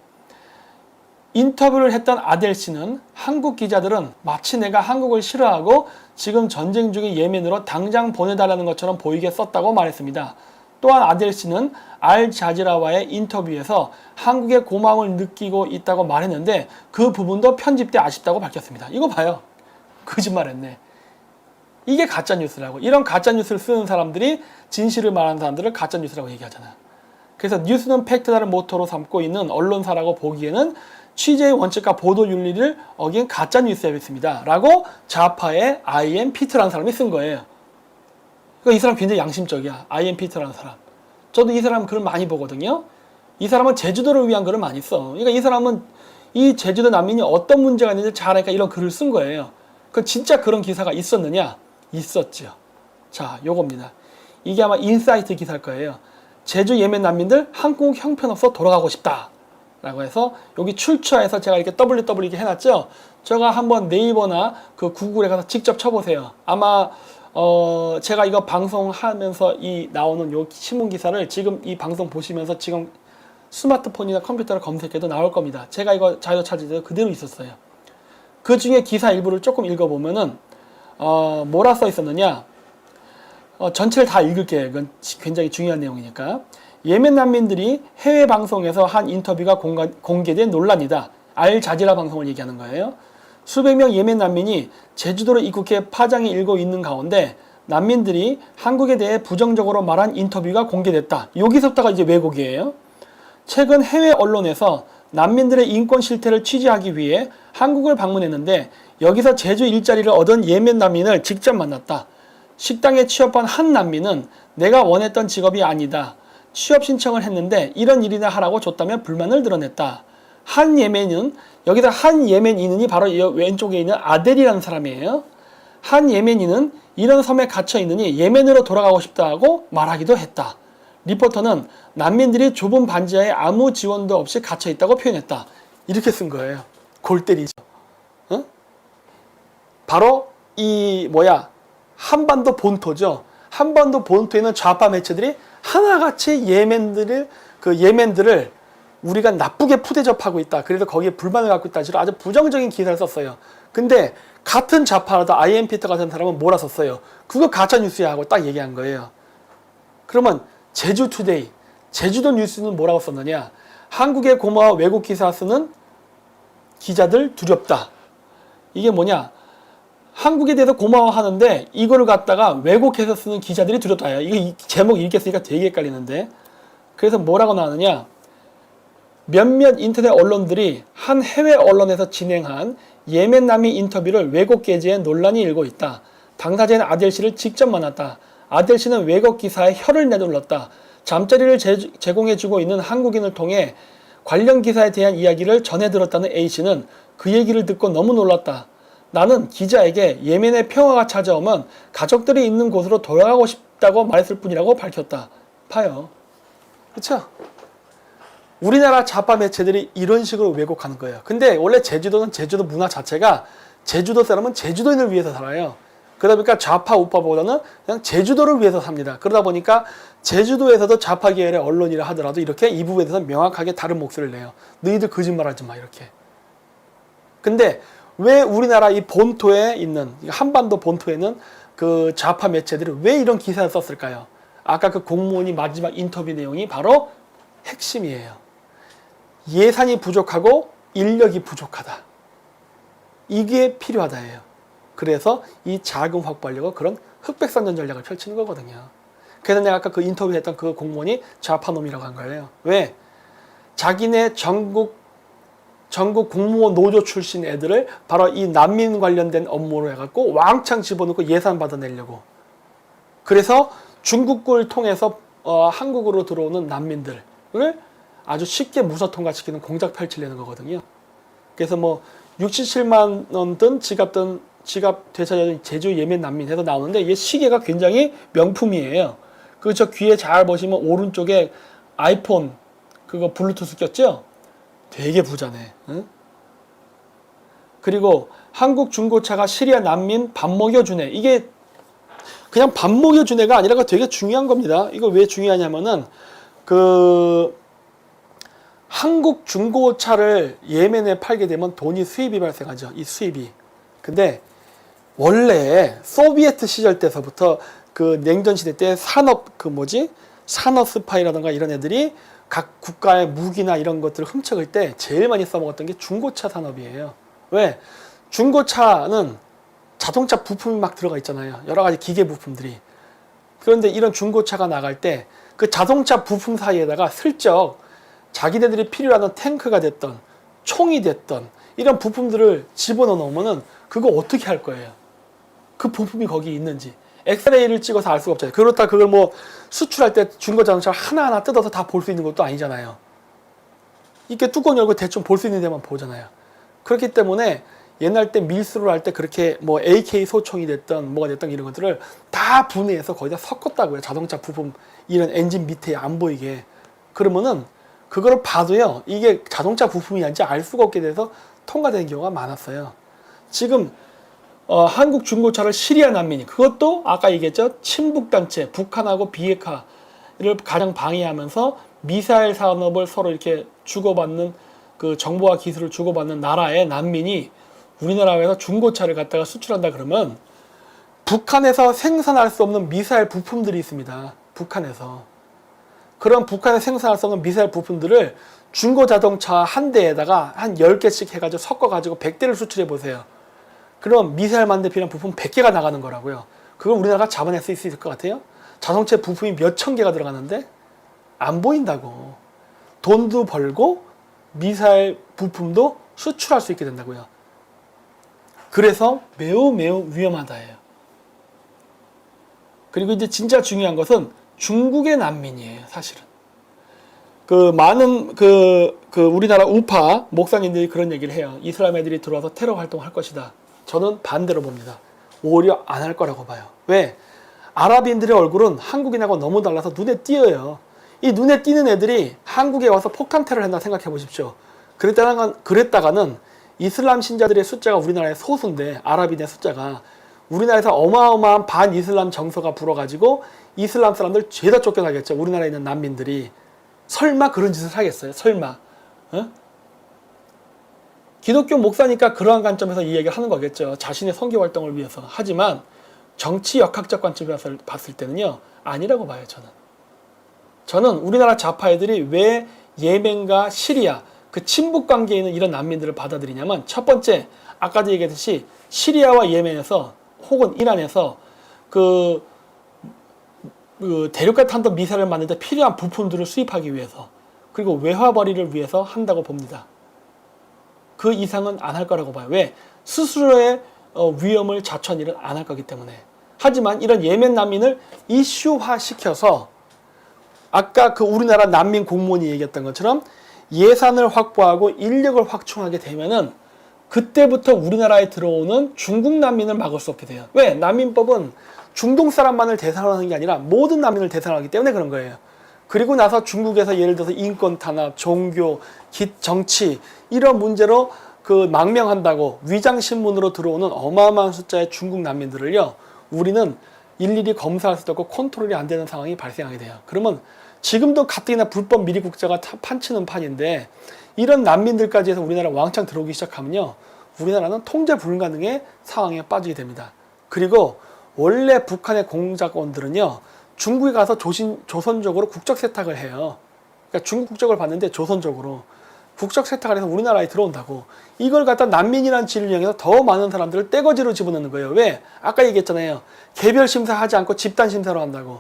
Speaker 1: 인터뷰를 했던 아델 씨는 한국 기자들은 마치 내가 한국을 싫어하고 지금 전쟁 중인 예멘으로 당장 보내달라는 것처럼 보이게 썼다고 말했습니다. 또한 아델 씨는 알자지라와의 인터뷰에서 한국의 고마움을 느끼고 있다고 말했는데 그 부분도 편집 때 아쉽다고 밝혔습니다. 이거 봐요. 거짓말했네. 이게 가짜뉴스라고. 이런 가짜뉴스를 쓰는 사람들이 진실을 말하는 사람들을 가짜뉴스라고 얘기하잖아. 그래서 뉴스는 팩트다를 모토로 삼고 있는 언론사라고 보기에는 취재의 원칙과 보도윤리를 어긴 가짜뉴스였습니다. 라고 좌파의 I.M. 피트라는 사람이 쓴 거예요. 그러니까 이 사람 굉장히 양심적이야. I.M. 피트라는 사람. 저도 이 사람 글을 많이 보거든요. 이 사람은 제주도를 위한 글을 많이 써. 그러니까 이 사람은 이 제주도 난민이 어떤 문제가 있는지 잘 알니까 이런 글을 쓴 거예요. 그 진짜 그런 기사가 있었느냐? 있었죠. 자, 요겁니다. 이게 아마 인사이트 기사일 거예요. 제주 예멘 난민들 한국 형편없어 돌아가고 싶다. 라고 해서 여기 출처에서 제가 이렇게 WW 이렇게 해놨죠. 제가 한번 네이버나 그 구글에 가서 직접 쳐보세요. 아마 제가 이거 방송하면서 이 나오는 요 신문 기사를 지금 이 방송 보시면서 지금 스마트폰이나 컴퓨터를 검색해도 나올 겁니다. 제가 이거 자료 찾을 때 그대로 있었어요. 그 중에 기사 일부를 조금 읽어보면은 뭐라 써 있었느냐? 전체를 다 읽을게요. 이건 굉장히 중요한 내용이니까. 예멘 난민들이 해외 방송에서 한 인터뷰가 공개된 논란이다. 알자지라 방송을 얘기하는 거예요. 수백 명 예멘 난민이 제주도로 입국해 파장이 일고 있는 가운데 난민들이 한국에 대해 부정적으로 말한 인터뷰가 공개됐다. 여기서부터가 이제 왜곡이에요. 최근 해외 언론에서 난민들의 인권 실태를 취재하기 위해 한국을 방문했는데 여기서 제주 일자리를 얻은 예멘 난민을 직접 만났다. 식당에 취업한 한 난민은 내가 원했던 직업이 아니다. 취업 신청을 했는데 이런 일이나 하라고 줬다며 불만을 드러냈다. 한 예멘인, 여기서 한 예멘인이 바로 왼쪽에 있는 아델이라는 사람이에요. 한 예멘인은 이런 섬에 갇혀 있느니 예멘으로 돌아가고 싶다고 말하기도 했다. 리포터는 난민들이 좁은 반지하에 아무 지원도 없이 갇혀 있다고 표현했다. 이렇게 쓴 거예요. 골 때리죠. 어? 바로 한반도 본토죠. 한반도 본토에 있는 좌파 매체들이 하나같이 예멘들을 우리가 나쁘게 푸대접하고 있다. 그래서 거기에 불만을 갖고 있다. 아주 부정적인 기사를 썼어요. 근데 같은 좌파라도 I.M. 피터 같은 사람은 뭐라 썼어요? 그거 가짜뉴스야 하고 딱 얘기한 거예요. 그러면 제주투데이, 제주도 뉴스는 뭐라고 썼느냐? 한국의 고마워 외국 기사 쓰는 기자들 두렵다. 이게 뭐냐? 한국에 대해서 고마워하는데 이거를 갖다가 왜곡해서 쓰는 기자들이 두렵다. 이거 제목 읽겠으니까 되게 헷갈리는데. 그래서 뭐라고 나오느냐? 몇몇 인터넷 언론들이 한 해외 언론에서 진행한 예멘 난민 인터뷰를 왜곡 게재해 논란이 일고 있다. 당사자인 아델 씨를 직접 만났다. 아델 씨는 왜곡 기사에 혀를 내둘렀다. 잠자리를 제공해주고 있는 한국인을 통해 관련 기사에 대한 이야기를 전해 들었다는 A 씨는 그 얘기를 듣고 너무 놀랐다. 나는 기자에게 예멘의 평화가 찾아오면 가족들이 있는 곳으로 돌아가고 싶다고 말했을 뿐이라고 밝혔다. 봐요. 그렇죠? 우리나라 좌파 매체들이 이런 식으로 왜곡하는 거예요. 근데 원래 제주도는 제주도 문화 자체가 제주도 사람은 제주도인을 위해서 살아요. 그러다 보니까 좌파 우파보다는 그냥 제주도를 위해서 삽니다. 그러다 보니까 제주도에서도 좌파 계열의 언론이라 하더라도 이렇게 이 부분에 대해서 명확하게 다른 목소리를 내요. 너희들 거짓말하지 마 이렇게. 근데 왜 우리나라 이 본토에 있는 한반도 본토에는 그 좌파 매체들이 왜 이런 기사를 썼을까요? 아까 그 공무원이 마지막 인터뷰 내용이 바로 핵심이에요. 예산이 부족하고 인력이 부족하다. 이게 필요하다예요. 그래서 이 자금 확보하려고 그런 흑백선전 전략을 펼치는 거거든요. 그래서 내가 아까 그 인터뷰했던 그 공무원이 좌파놈이라고 한 거예요. 왜? 자기네 전국 공무원 노조 출신 애들을 바로 이 난민 관련된 업무로 해갖고 왕창 집어넣고 예산 받아내려고. 그래서 중국을 통해서 한국으로 들어오는 난민들을 아주 쉽게 무사 통과시키는 공작 펼치려는 거거든요. 그래서 뭐 67만 원 든 지갑 되찾아준 제주 예멘 난민 해서 나오는데 이게 시계가 굉장히 명품이에요. 그 저 귀에 잘 보시면 오른쪽에 아이폰 그거 블루투스 꼈죠? 되게 부자네. 응? 그리고 한국 중고차가 시리아 난민 밥 먹여주네. 이게 그냥 밥 먹여주네가 아니라 되게 중요한 겁니다. 이거 왜 중요하냐면은 그 한국 중고차를 예멘에 팔게 되면 돈이 수입이 발생하죠. 이 수입이. 근데 원래 소비에트 시절 때서부터 그 냉전 시대 때 산업 스파이라든가 이런 애들이 각 국가의 무기나 이런 것들을 훔쳐갈 때 제일 많이 써먹었던 게 중고차 산업이에요. 왜? 중고차는 자동차 부품이 막 들어가 있잖아요. 여러 가지 기계 부품들이. 그런데 이런 중고차가 나갈 때 그 자동차 부품 사이에다가 슬쩍 자기네들이 필요하던 탱크가 됐던 총이 됐던 이런 부품들을 집어넣어 놓으면은 그거 어떻게 할 거예요? 그 부품이 거기 있는지 엑스레이를 찍어서 알 수가 없잖아요. 그렇다 그걸 뭐 수출할 때 중고 자동차 하나하나 뜯어서 다 볼 수 있는 것도 아니잖아요. 이렇게 뚜껑 열고 대충 볼 수 있는 데만 보잖아요. 그렇기 때문에 옛날 때 밀수를 할 때 그렇게 뭐 AK 소총이 됐던 뭐가 됐던 이런 것들을 다 분해해서 거기다 섞었다고요. 자동차 부품 이런 엔진 밑에 안 보이게. 그러면은 그거를 봐도요. 이게 자동차 부품이란지 알 수가 없게 돼서 통과되는 경우가 많았어요. 지금 한국 중고차를 시리아 난민이 그것도 아까 얘기했죠. 친북단체 북한하고 비핵화를 가장 방해하면서 미사일 산업을 서로 이렇게 주고받는 그 정보와 기술을 주고받는 나라의 난민이 우리나라에서 중고차를 갖다가 수출한다 그러면 북한에서 생산할 수 없는 미사일 부품들이 있습니다. 북한에서. 그런 북한에 생산할 수 없는 미사일 부품들을 중고 자동차 한 대에다가 한 10개씩 해가지고 섞어가지고 100대를 수출해 보세요. 그럼 미사일 만들 필요한 부품 100개가 나가는 거라고요. 그걸 우리나라가 잡아낼 수 있을 것 같아요? 자동차 부품이 몇천 개가 들어가는데 안 보인다고. 돈도 벌고 미사일 부품도 수출할 수 있게 된다고요. 그래서 매우 위험하다예요. 그리고 이제 진짜 중요한 것은 중국의 난민이에요, 사실은. 많은 우리나라 우파 목사님들이 그런 얘기를 해요. 이슬람 애들이 들어와서 테러 활동을 할 것이다. 저는 반대로 봅니다. 오히려 안 할 거라고 봐요. 왜? 아랍인들의 얼굴은 한국인하고 너무 달라서 눈에 띄어요. 이 눈에 띄는 애들이 한국에 와서 폭탄 테러를 했나 생각해 보십시오. 그랬다가는 이슬람 신자들의 숫자가 우리나라의 소수인데 아랍인의 숫자가 우리나라에서 어마어마한 반이슬람 정서가 불어가지고 이슬람 사람들 죄다 쫓겨나겠죠. 우리나라에 있는 난민들이. 설마 그런 짓을 하겠어요? 설마. 어? 기독교 목사니까 그러한 관점에서 이 얘기를 하는 거겠죠. 자신의 선교 활동을 위해서. 하지만 정치 역학적 관점에서 봤을 때는요. 아니라고 봐요. 저는 우리나라 좌파 애들이 왜 예멘과 시리아 그 친북 관계에 있는 이런 난민들을 받아들이냐면 첫 번째 아까도 얘기했듯이 시리아와 예멘에서 혹은 이란에서 대륙간 탄도 미사일을 만들 때 필요한 부품들을 수입하기 위해서 그리고 외화벌이를 위해서 한다고 봅니다. 그 이상은 안 할 거라고 봐요. 왜? 스스로의 위험을 자초한 일은 안 할 거기 때문에. 하지만 이런 예멘 난민을 이슈화 시켜서 아까 우리나라 난민 공무원이 얘기했던 것처럼 예산을 확보하고 인력을 확충하게 되면은 그때부터 우리나라에 들어오는 중국 난민을 막을 수 없게 돼요. 왜? 난민법은 중동 사람만을 대상으로 하는 게 아니라 모든 난민을 대상으로 하기 때문에 그런 거예요. 그리고 나서 중국에서 예를 들어서 인권 탄압, 종교, 정치 이런 문제로 그 망명한다고 위장신문으로 들어오는 어마어마한 숫자의 중국 난민들을요, 우리는 일일이 검사할 수도 없고 컨트롤이 안 되는 상황이 발생하게 돼요. 그러면 지금도 가뜩이나 불법 미리국자가 판치는 판인데, 이런 난민들까지 해서 우리나라 왕창 들어오기 시작하면요, 우리나라는 통제 불가능의 상황에 빠지게 됩니다. 그리고 원래 북한의 공작원들은요, 중국에 가서 조선족으로 국적 세탁을 해요. 그러니까 중국 국적을 받는데 조선족으로 국적 세탁을 해서 우리나라에 들어온다고. 이걸 갖다 난민이라는 지를 이용해서 더 많은 사람들을 떼거지로 집어넣는 거예요. 왜? 아까 얘기했잖아요. 개별 심사하지 않고 집단 심사로 한다고.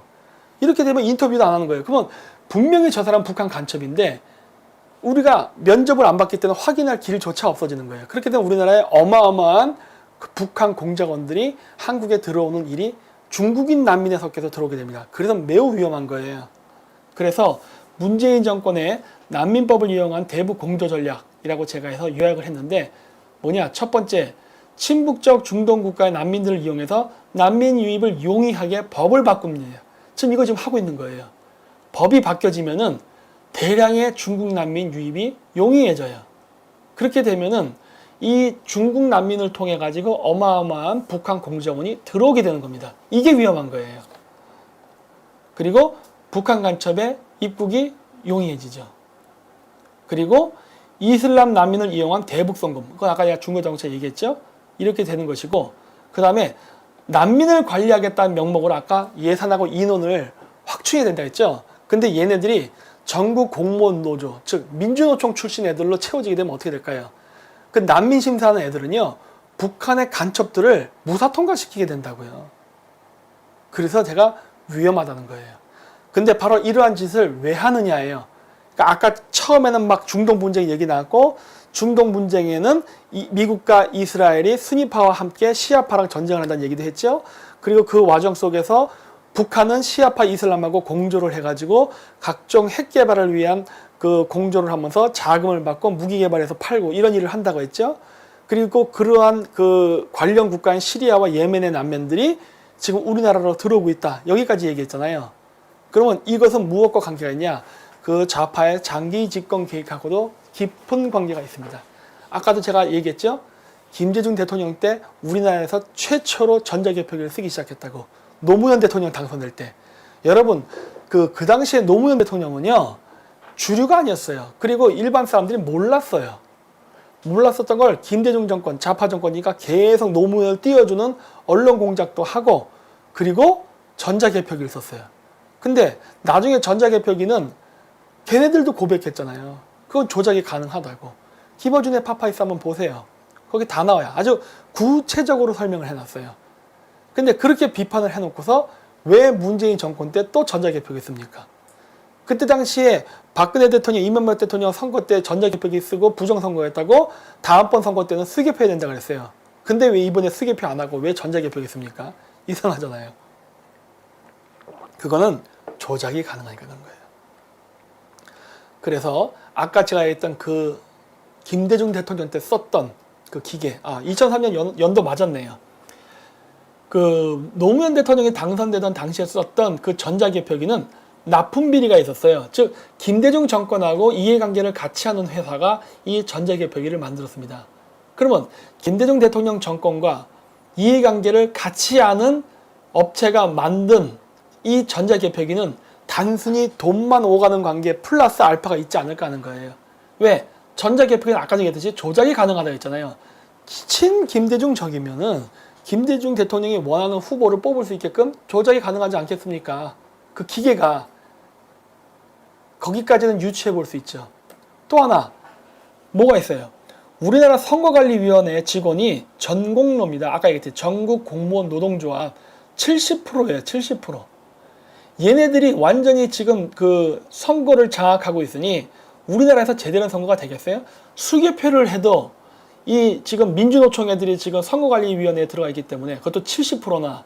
Speaker 1: 이렇게 되면 인터뷰도 안 하는 거예요. 그러면 분명히 저 사람 북한 간첩인데 우리가 면접을 안 받기 때문에 확인할 길조차 없어지는 거예요. 그렇게 되면 우리나라에 어마어마한 그 북한 공작원들이 한국에 들어오는 일이 중국인 난민에 섞여서 들어오게 됩니다. 그래서 매우 위험한 거예요. 그래서 문재인 정권의 난민법을 이용한 대북 공조 전략이라고 제가 해서 요약을 했는데, 뭐냐? 첫 번째, 친북적 중동 국가의 난민들을 이용해서 난민 유입을 용이하게 법을 바꿉니다. 지금 이거 지금 하고 있는 거예요. 법이 바뀌어지면은 대량의 중국 난민 유입이 용이해져요. 그렇게 되면은 이 중국 난민을 통해 가지고 어마어마한 북한 공작원이 들어오게 되는 겁니다. 이게 위험한 거예요. 그리고 북한 간첩의 입국이 용이해지죠. 그리고 이슬람 난민을 이용한 대북 송금, 그건 아까 제가 중거정책 얘기했죠. 이렇게 되는 것이고, 그 다음에 난민을 관리하겠다는 명목으로 아까 예산하고 인원을 확충해야 된다 했죠. 근데 얘네들이 전국 공무원 노조, 즉 민주노총 출신 애들로 채워지게 되면 어떻게 될까요? 그 난민 심사하는 애들은요, 북한의 간첩들을 무사 통과시키게 된다고요. 그래서 제가 위험하다는 거예요. 근데 바로 이러한 짓을 왜 하느냐예요. 그러니까 아까 처음에는 막 중동 분쟁 얘기 나왔고, 중동 분쟁에는 미국과 이스라엘이 순위파와 함께 시아파랑 전쟁을 한다는 얘기도 했죠. 그리고 그 과정 속에서 북한은 시아파 이슬람하고 공조를 해가지고 각종 핵 개발을 위한 그 공조를 하면서 자금을 받고 무기 개발해서 팔고 이런 일을 한다고 했죠. 그리고 그러한 그 관련 국가인 시리아와 예멘의 난민들이 지금 우리나라로 들어오고 있다. 여기까지 얘기했잖아요. 그러면 이것은 무엇과 관계가 있냐? 그 좌파의 장기 집권 계획하고도 깊은 관계가 있습니다. 아까도 제가 얘기했죠. 김대중 대통령 때 우리나라에서 최초로 전자개표기를 쓰기 시작했다고. 노무현 대통령 당선될 때. 여러분, 그 당시에 노무현 대통령은요, 주류가 아니었어요. 그리고 일반 사람들이 몰랐어요. 몰랐었던 걸 김대중 정권, 좌파 정권이니까 계속 노무현을 띄워주는 언론 공작도 하고, 그리고 전자개표기를 썼어요. 근데 나중에 전자개표기는 걔네들도 고백했잖아요. 그건 조작이 가능하다고. 김어준의 파파이스 한번 보세요. 거기 다 나와요. 아주 구체적으로 설명을 해놨어요. 근데 그렇게 비판을 해놓고서 왜 문재인 정권 때 또 전자개표기 씁니까? 그때 당시에 박근혜 대통령, 이명박 대통령 선거 때 전자개표기 쓰고 부정선거였다고 다음번 선거 때는 수개표 해야 된다고 그랬어요. 근데 왜 이번에 수개표 안 하고 왜 전자개표기 씁니까? 이상하잖아요. 그거는 조작이 가능하니까 그런 거예요. 그래서 아까 제가 했던 그 김대중 대통령 때 썼던 그 기계, 2003년 연도 맞았네요. 그 노무현 대통령이 당선되던 당시에 썼던 그 전자개표기는 납품 비리가 있었어요. 즉 김대중 정권하고 이해관계를 같이 하는 회사가 이 전자개표기를 만들었습니다. 그러면 김대중 대통령 정권과 이해관계를 같이 하는 업체가 만든 이 전자개표기는 단순히 돈만 오가는 관계 플러스 알파가 있지 않을까 하는 거예요. 왜? 전자개표기는 아까 얘기했듯이 조작이 가능하다고 했잖아요. 친 김대중 적이면은 김대중 대통령이 원하는 후보를 뽑을 수 있게끔 조작이 가능하지 않겠습니까? 그 기계가 거기까지는 유추해 볼 수 있죠. 또 하나 뭐가 있어요? 우리나라 선거관리위원회 직원이 전공로입니다. 아까 얘기했듯이 전국 공무원 노동조합 70%예요. 70%. 얘네들이 완전히 지금 그 선거를 장악하고 있으니 우리나라에서 제대로 선거가 되겠어요? 수개표를 해도 이 지금 민주노총 애들이 지금 선거관리위원회에 들어가 있기 때문에 그것도 70%나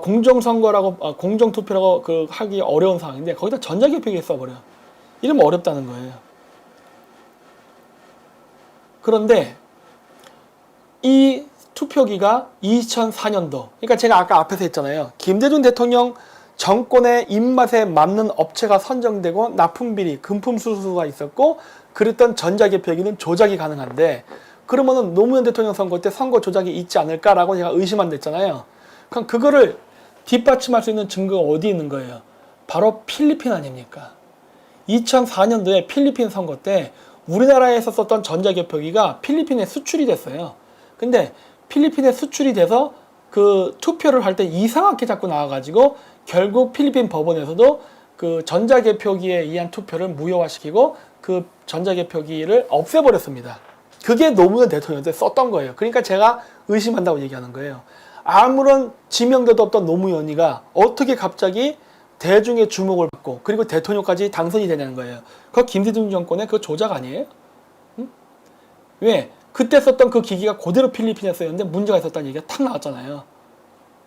Speaker 1: 공정선거라고 공정투표라고 그 하기 어려운 상황인데 거기다 전자개표기에 써버려. 이러면 어렵다는 거예요. 그런데 이 투표기가 2004년도, 그러니까 제가 아까 앞에서 했잖아요. 김대중 대통령 정권의 입맛에 맞는 업체가 선정되고 납품비리, 금품 수수가 있었고 그랬던 전자개표기는 조작이 가능한데 그러면은 노무현 대통령 선거 때 선거 조작이 있지 않을까라고 제가 의심한다 했잖아요. 그럼 그거를 뒷받침할 수 있는 증거가 어디 있는 거예요? 바로 필리핀 아닙니까? 2004년도에 필리핀 선거 때 우리나라에서 썼던 전자개표기가 필리핀에 수출이 됐어요. 근데 필리핀에 수출이 돼서 그 투표를 할 때 이상하게 자꾸 나와가지고 결국 필리핀 법원에서도 그 전자개표기에 의한 투표를 무효화시키고 그 전자개표기를 없애버렸습니다. 그게 노무현 대통령 때 썼던 거예요. 그러니까 제가 의심한다고 얘기하는 거예요. 아무런 지명도도 없던 노무현이가 어떻게 갑자기 대중의 주목을 받고 그리고 대통령까지 당선이 되냐는 거예요. 그거 김대중 정권의 그 조작 아니에요? 응? 왜? 그때 썼던 그 기기가 그대로 필리핀에 쓰였는데 문제가 있었다는 얘기가 탁 나왔잖아요.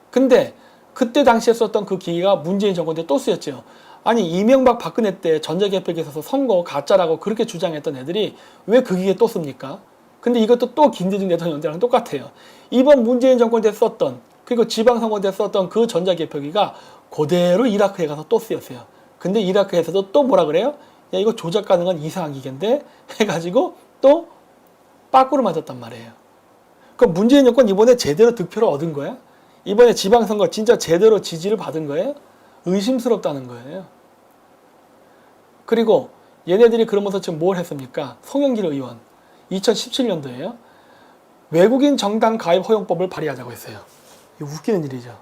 Speaker 1: 근데 그때 당시에 썼던 그 기기가 문재인 정권 때 또 쓰였죠. 아니 이명박 박근혜 때 전자개표기에 있어서 선거 가짜라고 그렇게 주장했던 애들이 왜 그 기기에 또 씁니까? 근데 이것도 또 김대중 대통령 때랑 똑같아요. 이번 문재인 정권 때 썼던 그리고 지방선거 때 썼던 그 전자개표기가 그대로 이라크에 가서 또 쓰였어요. 근데 이라크에서도 또 뭐라 그래요? 야 이거 조작 가능한 이상한 기계인데 해가지고 또 빠꾸를 맞았단 말이에요. 그럼 문재인 정권 이번에 제대로 득표를 얻은 거야? 이번에 지방선거 진짜 제대로 지지를 받은 거예요? 의심스럽다는 거예요. 그리고 얘네들이 그러면서 지금 뭘 했습니까? 송영길 의원 2017년도에요. 외국인 정당 가입 허용법을 발의하자고 했어요. 이거 웃기는 일이죠.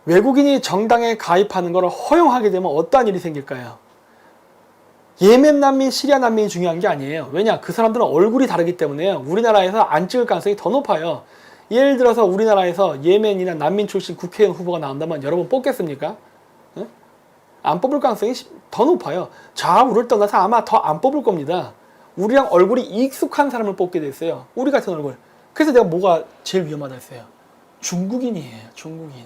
Speaker 1: 외국인이 정당에 가입하는 것을 허용하게 되면 어떠한 일이 생길까요? 예멘 난민, 시리아 난민이 중요한 게 아니에요. 왜냐? 그 사람들은 얼굴이 다르기 때문에요. 우리나라에서 안 찍을 가능성이 더 높아요. 예를 들어서 우리나라에서 예멘이나 난민 출신 국회의원 후보가 나온다면 여러분 뽑겠습니까? 응? 안 뽑을 가능성이 더 높아요. 좌우를 떠나서 아마 더 안 뽑을 겁니다. 우리랑 얼굴이 익숙한 사람을 뽑게 됐어요. 우리 같은 얼굴. 그래서 내가 뭐가 제일 위험하다 했어요. 중국인이에요. 중국인.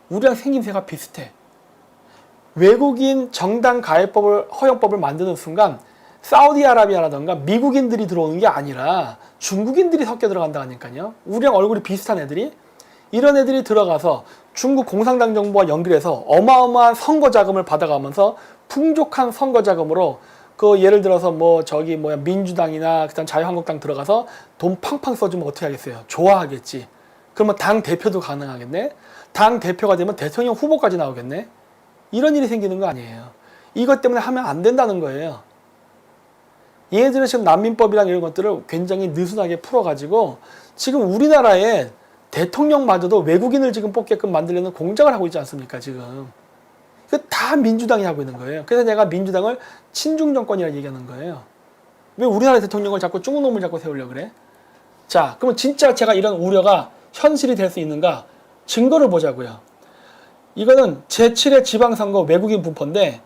Speaker 1: 우리랑 생김새가 비슷해. 외국인 정당 가입법을 허용법을 만드는 순간 사우디아라비아라던가 미국인들이 들어오는 게 아니라 중국인들이 섞여 들어간다니까요. 우리랑 얼굴이 비슷한 애들이 이런 애들이 들어가서 중국 공산당 정부와 연결해서 어마어마한 선거 자금을 받아가면서 풍족한 선거 자금으로 그 예를 들어서 뭐 저기 뭐야 민주당이나 그다음 자유한국당 들어가서 돈 팡팡 써주면 어떻게 하겠어요? 좋아하겠지. 그러면 당 대표도 가능하겠네. 당 대표가 되면 대통령 후보까지 나오겠네. 이런 일이 생기는 거 아니에요. 이것 때문에 하면 안 된다는 거예요. 얘네들은 지금 난민법이랑 이런 것들을 굉장히 느슨하게 풀어가지고 지금 우리나라에 대통령마저도 외국인을 지금 뽑게끔 만들려는 공작을 하고 있지 않습니까, 지금. 그 다 민주당이 하고 있는 거예요. 그래서 내가 민주당을 친중 정권이라고 얘기하는 거예요. 왜 우리나라 대통령을 자꾸 중국 놈을 자꾸 세우려고 그래? 자, 그러면 진짜 제가 이런 우려가 현실이 될 수 있는가? 증거를 보자고요. 이거는 제7회 지방선거 외국인 분포인데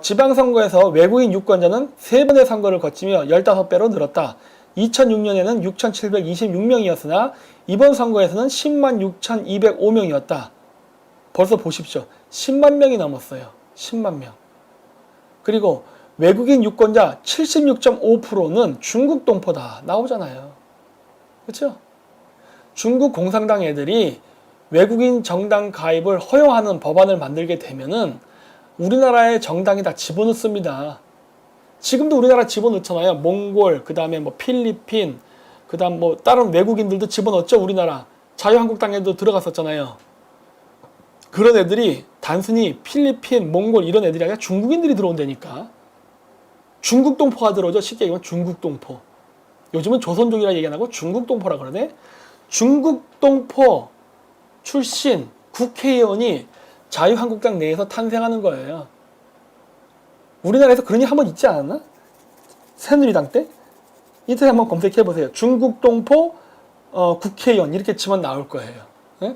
Speaker 1: 지방선거에서 외국인 유권자는 3번의 선거를 거치며 15배로 늘었다. 2006년에는 6,726명이었으나 이번 선거에서는 10만 6,205명이었다. 벌써 보십시오. 10만 명이 넘었어요. 10만 명. 그리고 외국인 유권자 76.5%는 중국 동포다. 나오잖아요. 그렇죠? 중국 공산당 애들이 외국인 정당 가입을 허용하는 법안을 만들게 되면은 우리나라의 정당이 다 집어넣습니다. 지금도 우리나라 집어넣잖아요. 몽골, 그 다음에 뭐 필리핀, 그 다음 뭐 다른 외국인들도 집어넣었죠. 우리나라. 자유한국당에도 들어갔었잖아요. 그런 애들이 단순히 필리핀, 몽골 이런 애들이 아니라 중국인들이 들어온다니까. 중국 동포가 들어오죠. 쉽게 얘기하면 중국 동포. 요즘은 조선족이라 얘기 안 하고 중국 동포라 그러네. 중국 동포 출신 국회의원이 자유한국당 내에서 탄생하는 거예요. 우리나라에서 그런 일 한 번 있지 않았나? 새누리당 때? 인터넷 한번 검색해 보세요. 중국 동포 국회의원 이렇게 치면 나올 거예요. 네?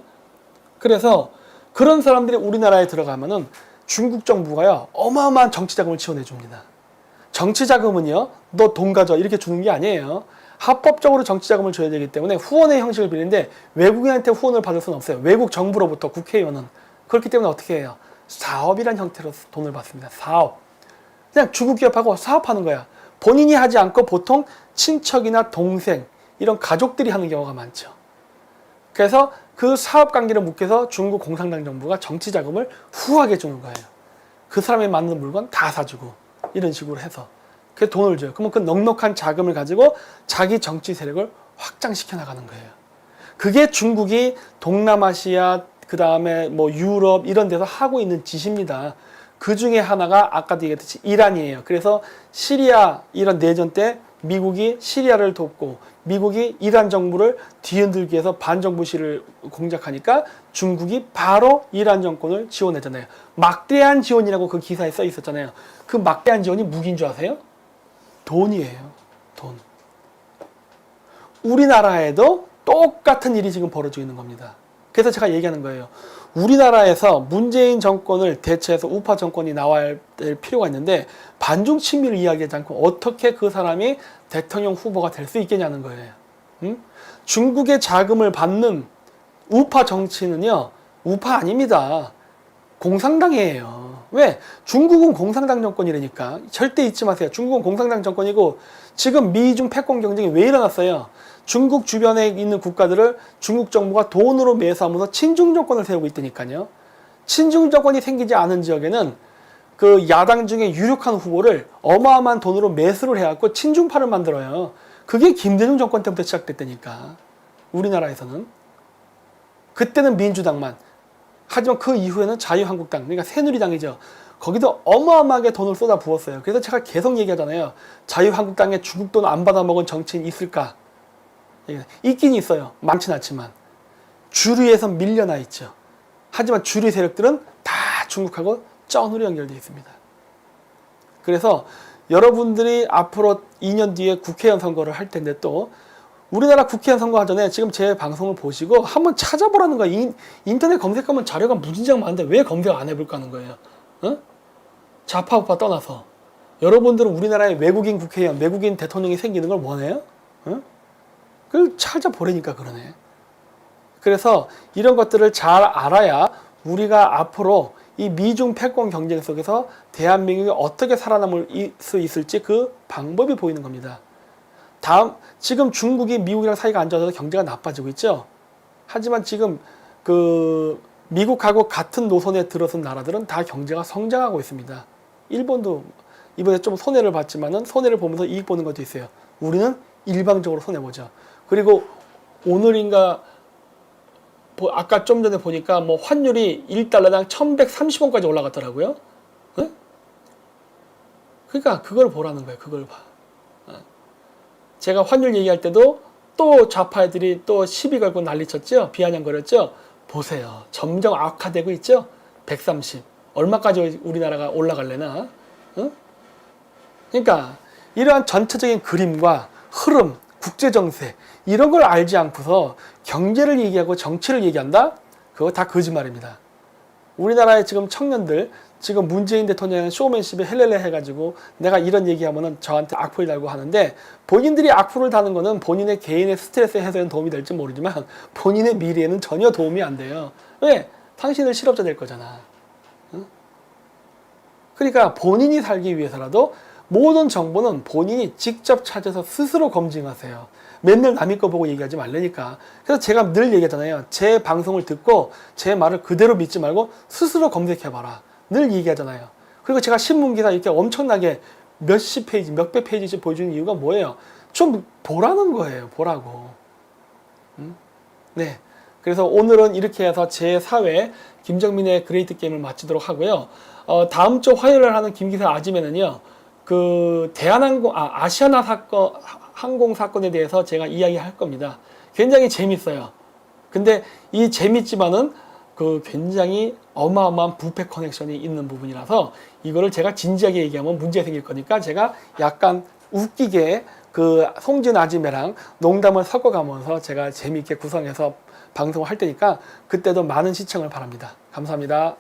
Speaker 1: 그래서 그런 사람들이 우리나라에 들어가면은 중국 정부가요 어마어마한 정치 자금을 지원해 줍니다. 정치 자금은요 너 돈 가져 이렇게 주는 게 아니에요. 합법적으로 정치 자금을 줘야 되기 때문에 후원의 형식을 빌리는데 외국인한테 후원을 받을 수는 없어요. 외국 정부로부터 국회의원은. 그렇기 때문에 어떻게 해요? 사업이란 형태로 돈을 받습니다. 사업. 그냥 중국 기업하고 사업하는 거야. 본인이 하지 않고 보통 친척이나 동생 이런 가족들이 하는 경우가 많죠. 그래서 그 사업 관계를 묵혀서 중국 공산당 정부가 정치 자금을 후하게 주는 거예요. 그 사람이 만든 물건 다 사주고 이런 식으로 해서 그 돈을 줘요. 그러면 그 넉넉한 자금을 가지고 자기 정치 세력을 확장시켜 나가는 거예요. 그게 중국이 동남아시아 그 다음에 뭐 유럽 이런 데서 하고 있는 짓입니다. 그 중에 하나가 아까도 얘기했듯이 이란이에요. 그래서 시리아 이런 내전 때 미국이 시리아를 돕고 미국이 이란 정부를 뒤흔들기 위해서 반정부 시를 공작하니까 중국이 바로 이란 정권을 지원했잖아요. 막대한 지원이라고 그 기사에 써 있었잖아요. 그 막대한 지원이 무기인 줄 아세요? 돈이에요. 돈. 우리나라에도 똑같은 일이 지금 벌어지고 있는 겁니다. 그래서 제가 얘기하는 거예요. 우리나라에서 문재인 정권을 대체해서 우파 정권이 나와야 될 필요가 있는데 반중 친미를 이야기하지 않고 어떻게 그 사람이 대통령 후보가 될 수 있겠냐는 거예요. 중국의 자금을 받는 우파 정치는요. 우파 아닙니다. 공산당이에요. 왜? 중국은 공산당 정권이라니까. 절대 잊지 마세요. 중국은 공산당 정권이고 지금 미중 패권 경쟁이 왜 일어났어요? 중국 주변에 있는 국가들을 중국 정부가 돈으로 매수하면서 친중 정권을 세우고 있다니까요. 친중 정권이 생기지 않은 지역에는 그 야당 중에 유력한 후보를 어마어마한 돈으로 매수를 해갖고 친중파를 만들어요. 그게 김대중 정권 때부터 시작됐다니까. 우리나라에서는. 그때는 민주당만. 하지만 그 이후에는 자유한국당, 그러니까 새누리당이죠. 거기도 어마어마하게 돈을 쏟아 부었어요. 그래서 제가 계속 얘기하잖아요. 자유한국당에 중국 돈 안 받아먹은 정치인 있을까? 있긴 있어요. 많진 않지만. 주류에서 밀려나 있죠. 하지만 주류 세력들은 다 중국하고 쩐으로 연결되어 있습니다. 그래서 여러분들이 앞으로 2년 뒤에 국회의원 선거를 할 텐데 또 우리나라 국회의원 선거 하전에 지금 제 방송을 보시고 한번 찾아보라는 거예요. 인터넷 검색하면 자료가 무진장 많은데 왜 검색 안 해볼까 하는 거예요. 어? 좌파 우파 떠나서 여러분들은 우리나라에 외국인 국회의원, 외국인 대통령이 생기는 걸 원해요? 어? 그걸 찾아보라니까 그러네. 그래서 이런 것들을 잘 알아야 우리가 앞으로 이 미중 패권 경쟁 속에서 대한민국이 어떻게 살아남을 수 있을지 그 방법이 보이는 겁니다. 지금 중국이 미국이랑 사이가 안 좋아져서 경제가 나빠지고 있죠. 하지만 지금 그 미국하고 같은 노선에 들어선 나라들은 다 경제가 성장하고 있습니다. 일본도 이번에 좀 손해를 봤지만은 손해를 보면서 이익 보는 것도 있어요. 우리는 일방적으로 손해 보죠. 그리고 오늘인가 아까 좀 전에 보니까 뭐 환율이 1달러당 1130원까지 올라갔더라고요. 응? 그러니까 그걸 보라는 거예요. 그걸 봐. 제가 환율 얘기할 때도 또 좌파 애들이 또 시비 걸고 난리쳤죠. 비아냥거렸죠. 보세요. 점점 악화되고 있죠. 130. 얼마까지 우리나라가 올라갈래나. 응? 그러니까 이러한 전체적인 그림과 흐름, 국제정세 이런 걸 알지 않고서 경제를 얘기하고 정치를 얘기한다? 그거 다 거짓말입니다. 우리나라의 지금 청년들 지금 문재인 대통령은 쇼맨십에 헬렐레 해가지고 내가 이런 얘기하면은 저한테 악플 달고 하는데 본인들이 악플을 다는 거는 본인의 개인의 스트레스 해소에는 도움이 될지 모르지만 본인의 미래에는 전혀 도움이 안 돼요. 왜? 당신은 실업자 될 거잖아. 응? 그러니까 본인이 살기 위해서라도 모든 정보는 본인이 직접 찾아서 스스로 검증하세요. 맨날 남의 거 보고 얘기하지 말라니까. 그래서 제가 늘 얘기하잖아요. 제 방송을 듣고 제 말을 그대로 믿지 말고 스스로 검색해봐라. 늘 얘기하잖아요. 그리고 제가 신문기사 이렇게 엄청나게 몇십 페이지, 몇백 페이지씩 보여주는 이유가 뭐예요? 좀 보라는 거예요. 보라고. 네. 그래서 오늘은 이렇게 해서 제4회 김정민의 그레이트 게임을 마치도록 하고요. 다음 주 화요일에 하는 김기사 아침에는요. 그 아시아나 사건, 항공 사건에 대해서 제가 이야기할 겁니다. 굉장히 재밌어요. 근데 이 재밌지만은 그 굉장히 어마어마한 부패 커넥션이 있는 부분이라서 이거를 제가 진지하게 얘기하면 문제 생길 거니까 제가 약간 웃기게 그 송진 아지매랑 농담을 섞어가면서 제가 재미있게 구성해서 방송을 할 테니까 그때도 많은 시청을 바랍니다. 감사합니다.